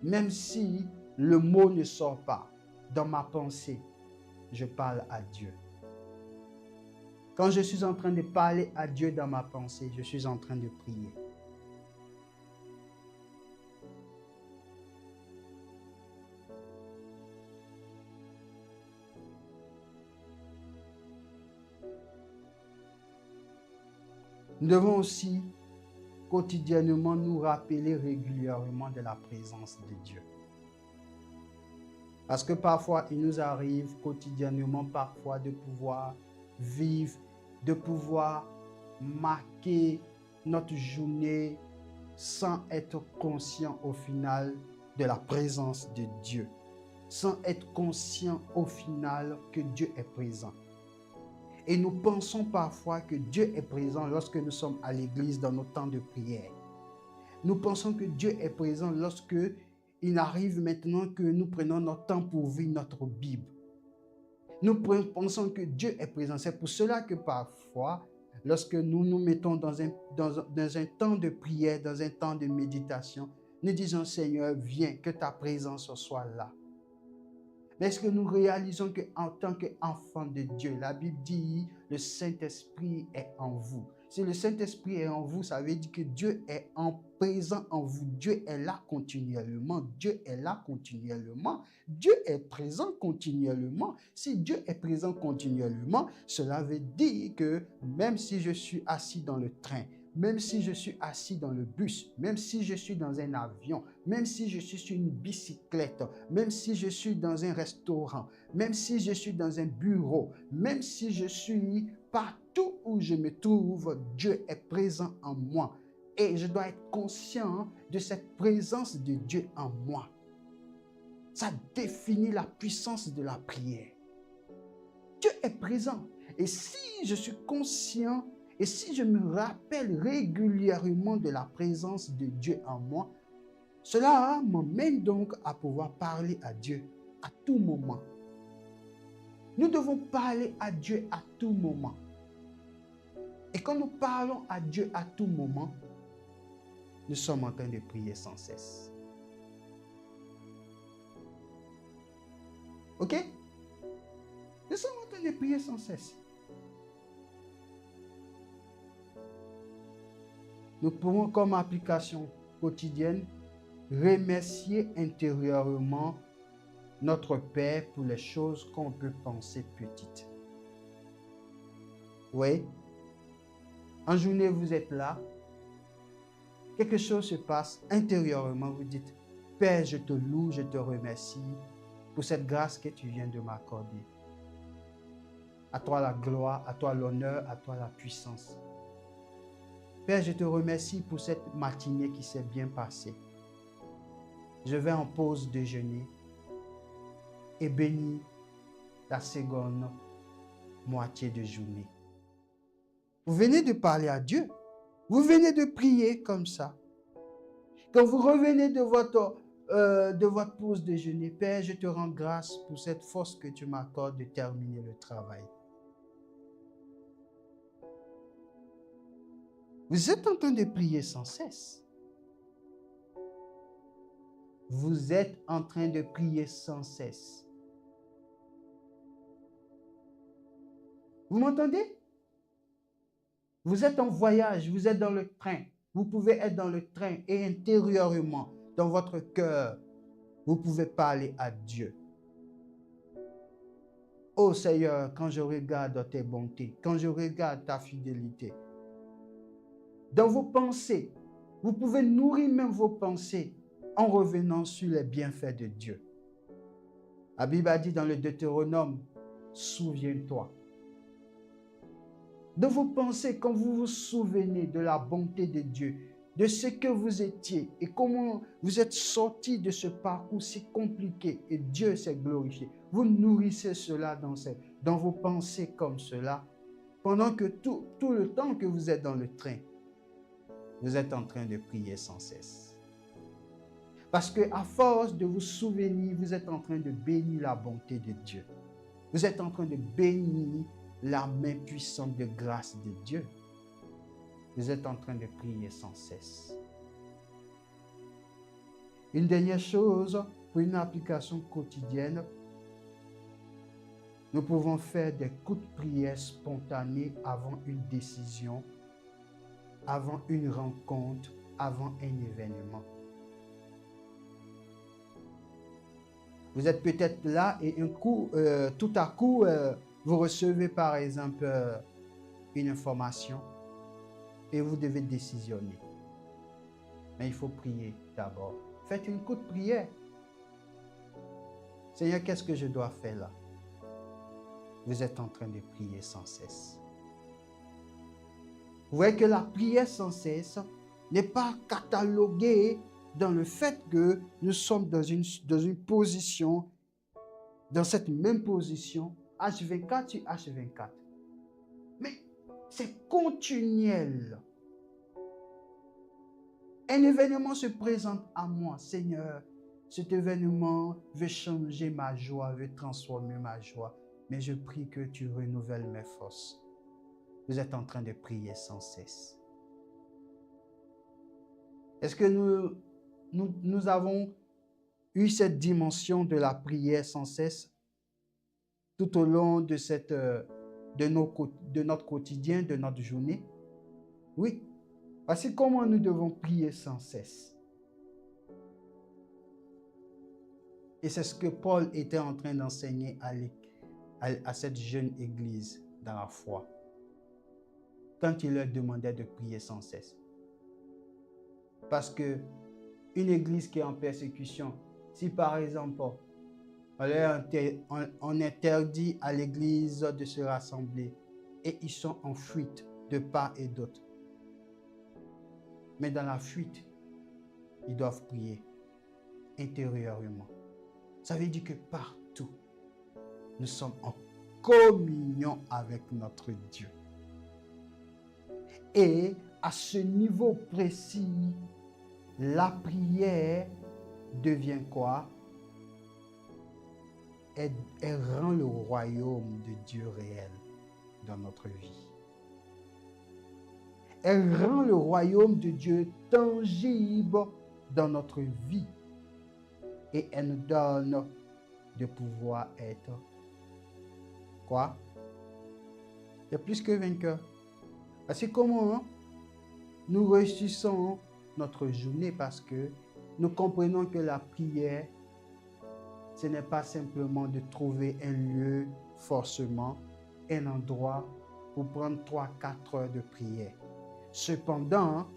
Même si le mot ne sort pas dans ma pensée, je parle à Dieu. Quand je suis en train de parler à Dieu dans ma pensée, je suis en train de prier. Nous devons aussi quotidiennement nous rappeler régulièrement de la présence de Dieu. Parce que parfois, il nous arrive quotidiennement parfois de pouvoir vivre, de pouvoir marquer notre journée sans être conscient au final de la présence de Dieu, sans être conscient au final que Dieu est présent. Et nous pensons parfois que Dieu est présent lorsque nous sommes à l'église dans nos temps de prière. Nous pensons que Dieu est présent lorsque il arrive maintenant que nous prenons notre temps pour vivre notre Bible. Nous pensons que Dieu est présent. C'est pour cela que parfois, lorsque nous nous mettons dans un temps de prière, dans un temps de méditation, nous disons, Seigneur, viens, que ta présence soit là. Mais est-ce que nous réalisons qu'en tant qu'enfant de Dieu, la Bible dit, le Saint-Esprit est en vous. Si le Saint-Esprit est en vous, ça veut dire que Dieu est présent en vous. Dieu est là continuellement. Dieu est là continuellement. Dieu est présent continuellement. Si Dieu est présent continuellement, cela veut dire que même si je suis assis dans le train, même si je suis assis dans le bus, même si je suis dans un avion, même si je suis sur une bicyclette, même si je suis dans un restaurant, même si je suis dans un bureau, même si je suis partout où je me trouve, Dieu est présent en moi. Et je dois être conscient de cette présence de Dieu en moi. Ça définit la puissance de la prière. Dieu est présent. Et si je suis conscient et si je me rappelle régulièrement de la présence de Dieu en moi, cela m'emmène donc à pouvoir parler à Dieu à tout moment. Nous devons parler à Dieu à tout moment. Et quand nous parlons à Dieu à tout moment, nous sommes en train de prier sans cesse. Ok? Nous sommes en train de prier sans cesse. Nous pouvons, comme application quotidienne, remercier intérieurement notre Père pour les choses qu'on peut penser petites. Oui, en journée, vous êtes là, quelque chose se passe intérieurement, vous dites, Père, je te loue, je te remercie pour cette grâce que tu viens de m'accorder. À toi la gloire, à toi l'honneur, à toi la puissance. Père, je te remercie pour cette matinée qui s'est bien passée. Je vais en pause déjeuner et bénis la seconde moitié de journée. Vous venez de parler à Dieu. Vous venez de prier comme ça. Quand vous revenez de votre pause déjeuner, Père, je te rends grâce pour cette force que tu m'accordes de terminer le travail. Vous êtes en train de prier sans cesse. Vous êtes en train de prier sans cesse. Vous m'entendez? Vous êtes en voyage, vous êtes dans le train. Vous pouvez être dans le train et intérieurement, dans votre cœur, vous pouvez parler à Dieu. Oh Seigneur, quand je regarde tes bontés, quand je regarde ta fidélité, dans vos pensées, vous pouvez nourrir même vos pensées en revenant sur les bienfaits de Dieu. La Bible a dit dans le Deutéronome, souviens-toi. Dans vos pensées, quand vous vous souvenez de la bonté de Dieu, de ce que vous étiez et comment vous êtes sorti de ce parcours si compliqué et Dieu s'est glorifié, vous nourrissez cela dans vos pensées comme cela, pendant que tout le temps que vous êtes dans le train, vous êtes en train de prier sans cesse. Parce qu'à force de vous souvenir, vous êtes en train de bénir la bonté de Dieu. Vous êtes en train de bénir la main puissante de grâce de Dieu. Vous êtes en train de prier sans cesse. Une dernière chose, pour une application quotidienne, nous pouvons faire des coups de prière spontanés avant une décision, avant une rencontre, avant un événement. Vous êtes peut-être là et tout à coup, vous recevez par exemple une information et vous devez décisionner. Mais il faut prier d'abord. Faites une courte prière. Seigneur, qu'est-ce que je dois faire là? Vous êtes en train de prier sans cesse. Vous voyez que la prière sans cesse n'est pas cataloguée dans le fait que nous sommes dans une position, dans cette même position, H24 sur H24. Mais c'est continuel. Un événement se présente à moi, Seigneur. Cet événement veut changer ma joie, veut transformer ma joie. Mais je prie que tu renouvelles mes forces. Vous êtes en train de prier sans cesse. Est-ce que nous avons eu cette dimension de la prière sans cesse tout au long de notre quotidien, de notre journée? Oui. Parce que comment nous devons prier sans cesse? Et c'est ce que Paul était en train d'enseigner à cette jeune église dans la foi, quand il leur demandait de prier sans cesse. Parce que une église qui est en persécution, si par exemple on interdit à l'église de se rassembler et ils sont en fuite de part et d'autre, mais dans la fuite, ils doivent prier intérieurement. Ça veut dire que partout, nous sommes en communion avec notre Dieu. Et à ce niveau précis, la prière devient quoi? Elle rend le royaume de Dieu réel dans notre vie. Elle rend le royaume de Dieu tangible dans notre vie. Et elle nous donne de pouvoir être quoi? Il y a plus que vainqueur. Parce que comment nous réussissons notre journée? Parce que nous comprenons que la prière, ce n'est pas simplement de trouver un lieu forcément, un endroit pour prendre 3-4 heures de prière. Cependant,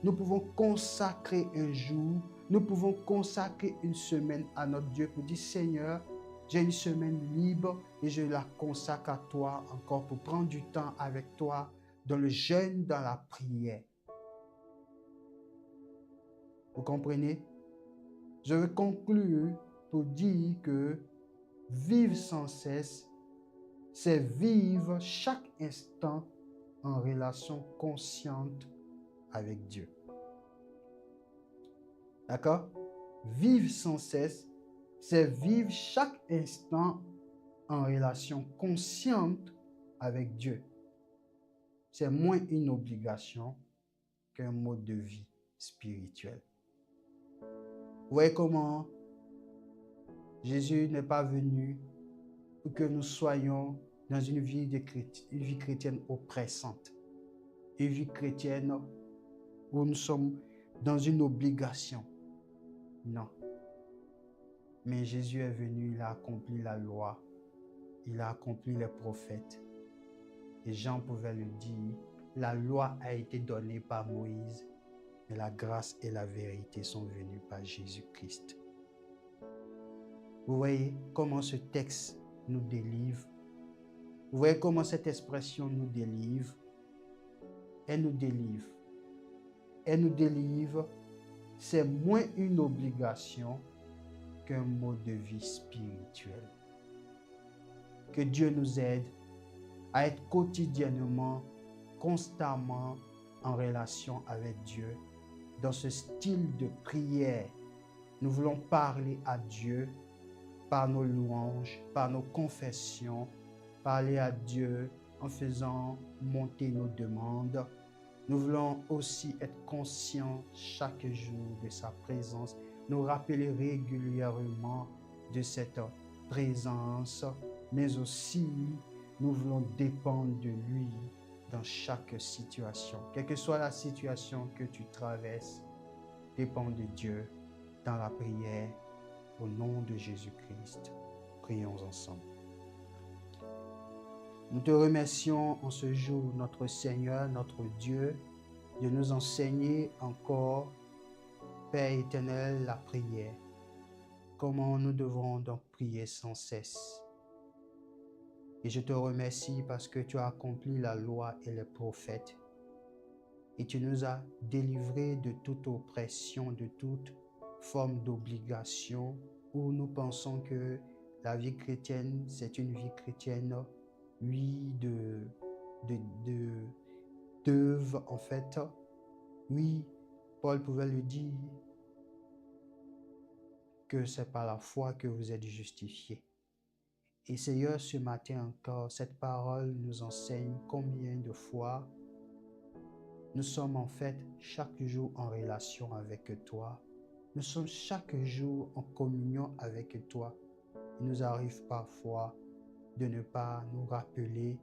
nous pouvons consacrer un jour, nous pouvons consacrer une semaine à notre Dieu pour dire, Seigneur, j'ai une semaine libre et je la consacre à toi encore pour prendre du temps avec toi dans le jeûne, dans la prière. Vous comprenez? Je veux conclure pour dire que vivre sans cesse, c'est vivre chaque instant en relation consciente avec Dieu. D'accord? Vivre sans cesse, c'est vivre chaque instant en relation consciente avec Dieu. C'est moins une obligation qu'un mode de vie spirituel. Vous voyez comment Jésus n'est pas venu pour que nous soyons dans une vie chrétienne oppressante, une vie chrétienne où nous sommes dans une obligation. Non. Mais Jésus est venu, il a accompli la loi, il a accompli les prophètes. Et Jean pouvait le dire, la loi a été donnée par Moïse, mais la grâce et la vérité sont venues par Jésus-Christ. Vous voyez comment ce texte nous délivre. Vous voyez comment cette expression nous délivre. Elle nous délivre. Elle nous délivre. C'est moins une obligation qu'un mode de vie spirituel. Que Dieu nous aide à être quotidiennement, constamment en relation avec Dieu, dans ce style de prière. Nous voulons parler à Dieu par nos louanges, par nos confessions, parler à Dieu en faisant monter nos demandes. Nous voulons aussi être conscients chaque jour de sa présence, nous rappeler régulièrement de cette présence, mais aussi nous voulons dépendre de lui dans chaque situation. Quelle que soit la situation que tu traverses, dépends de Dieu dans la prière au nom de Jésus-Christ. Prions ensemble. Nous te remercions en ce jour, notre Seigneur, notre Dieu, de nous enseigner encore, Père éternel, la prière. Comment nous devons donc prier sans cesse. Et je te remercie parce que tu as accompli la loi et les prophètes. Et tu nous as délivrés de toute oppression, de toute forme d'obligation où nous pensons que la vie chrétienne, c'est une vie chrétienne, oui, d'œuvre en fait. Oui, Paul pouvait le dire que c'est par la foi que vous êtes justifiés. Et Seigneur, ce matin encore, cette parole nous enseigne combien de fois nous sommes en fait chaque jour en relation avec toi. Nous sommes chaque jour en communion avec toi. Il nous arrive parfois de ne pas nous rappeler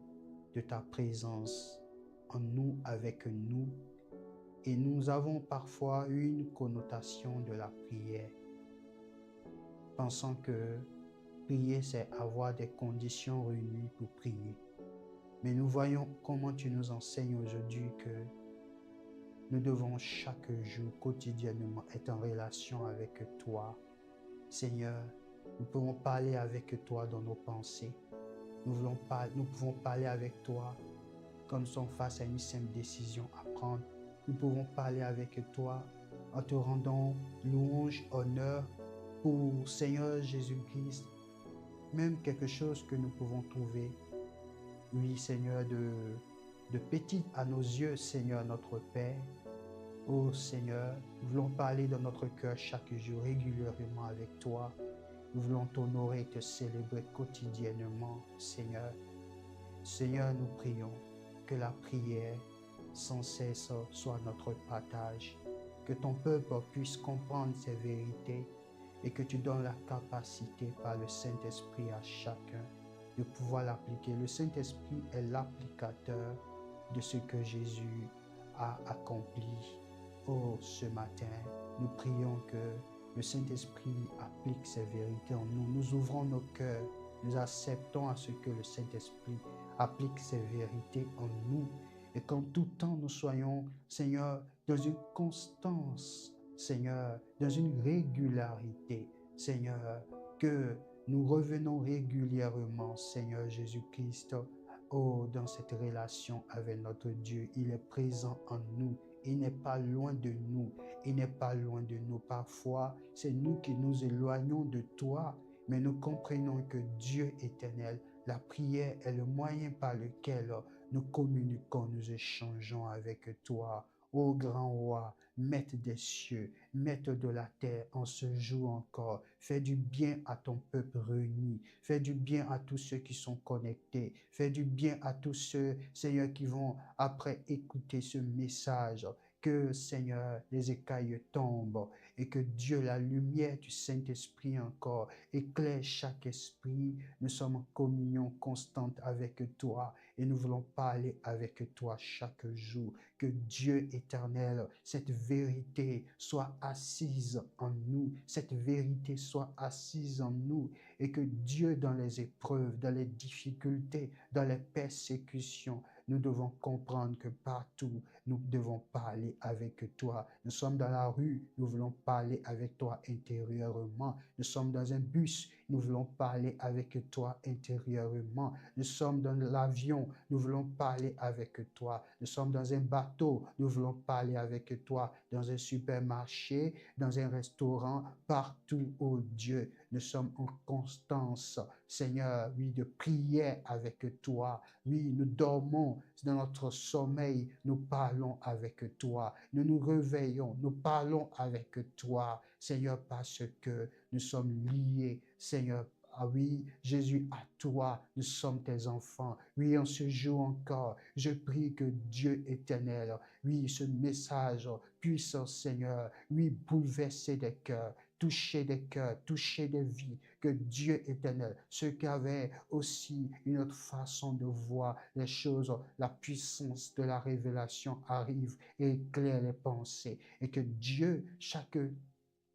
de ta présence en nous, avec nous. Et nous avons parfois une connotation de la prière, pensant que prier, c'est avoir des conditions réunies pour prier. Mais nous voyons comment tu nous enseignes aujourd'hui que nous devons chaque jour, quotidiennement, être en relation avec toi. Seigneur, nous pouvons parler avec toi dans nos pensées. Nous pouvons parler avec toi quand nous sommes face à une simple décision à prendre. Nous pouvons parler avec toi en te rendant louange, honneur pour Seigneur Jésus-Christ. Même quelque chose que nous pouvons trouver, oui Seigneur, de petit à nos yeux, Seigneur notre Père. Oh Seigneur, nous voulons parler dans notre cœur chaque jour régulièrement avec toi. Nous voulons t'honorer et te célébrer quotidiennement, Seigneur. Seigneur, nous prions que la prière sans cesse soit notre partage, que ton peuple puisse comprendre ces vérités et que tu donnes la capacité par le Saint-Esprit à chacun de pouvoir l'appliquer. Le Saint-Esprit est l'applicateur de ce que Jésus a accompli. Oh, ce matin, nous prions que le Saint-Esprit applique ces vérités en nous. Nous ouvrons nos cœurs, nous acceptons à ce que le Saint-Esprit applique ces vérités en nous et qu'en tout temps nous soyons, Seigneur, dans une constance, Seigneur, dans une régularité, Seigneur, que nous revenons régulièrement, Seigneur Jésus-Christ, oh, dans cette relation avec notre Dieu. Il est présent en nous. Il n'est pas loin de nous. Il n'est pas loin de nous. Parfois, c'est nous qui nous éloignons de toi, mais nous comprenons que Dieu éternel, la prière est le moyen par lequel nous communiquons, nous échangeons avec toi. Ô grand roi, maître des cieux, maître de la terre, en ce jour encore, fais du bien à ton peuple réuni, fais du bien à tous ceux qui sont connectés, fais du bien à tous ceux, Seigneur, qui vont après écouter ce message. Que, Seigneur, les écailles tombent et que Dieu, la lumière du Saint-Esprit encore, éclaire chaque esprit. Nous sommes en communion constante avec toi et nous voulons parler avec toi chaque jour. Que Dieu éternel, cette vérité soit assise en nous, cette vérité soit assise en nous et que Dieu, dans les épreuves, dans les difficultés, dans les persécutions, nous devons comprendre que partout, nous devons parler avec toi. Nous sommes dans la rue, nous voulons parler avec toi intérieurement. Nous sommes dans un bus, nous voulons parler avec toi intérieurement. Nous sommes dans l'avion, nous voulons parler avec toi. Nous sommes dans un bateau, nous voulons parler avec toi. Dans un supermarché, dans un restaurant, partout, oh Dieu, nous sommes en constance, Seigneur, oui, de prière avec toi. Oui, nous dormons dans notre sommeil, nous parlons avec toi. Nous nous réveillons, nous parlons avec toi, Seigneur, parce que nous sommes liés, Seigneur. Ah oui, Jésus, à toi, nous sommes tes enfants. Oui, en ce jour encore, je prie que Dieu éternel, oui, ce message puisse, Seigneur, oui, bouleverser des cœurs, toucher des cœurs, toucher des vies, que Dieu éternel, ceux qui avaient aussi une autre façon de voir les choses, la puissance de la révélation arrive et éclaire les pensées, et que Dieu, chaque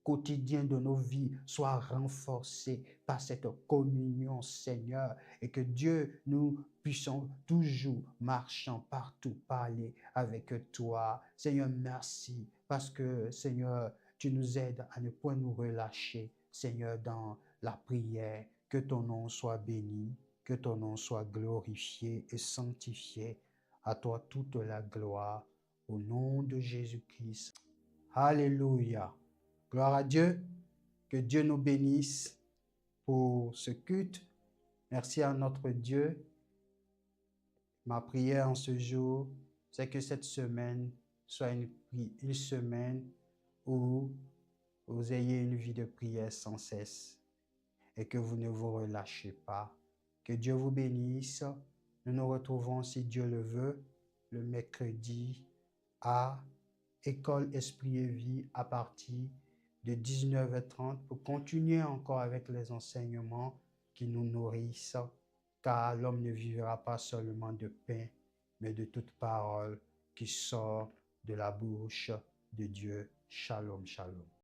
quotidien de nos vies soit renforcé par cette communion, Seigneur, et que Dieu, nous puissions toujours marchant partout parler avec toi. Seigneur, merci parce que, Seigneur, tu nous aides à ne point nous relâcher, Seigneur, dans la prière. Que ton nom soit béni, que ton nom soit glorifié et sanctifié. À toi toute la gloire, au nom de Jésus-Christ. Alléluia. Gloire à Dieu. Que Dieu nous bénisse pour ce culte. Merci à notre Dieu. Ma prière en ce jour, c'est que cette semaine soit une semaine où vous ayez une vie de prière sans cesse et que vous ne vous relâchez pas. Que Dieu vous bénisse. Nous nous retrouvons, si Dieu le veut, le mercredi à École Esprit et Vie à partir de 19h30 pour continuer encore avec les enseignements qui nous nourrissent, car l'homme ne vivra pas seulement de pain, mais de toute parole qui sort de la bouche de Dieu. Shalom, shalom.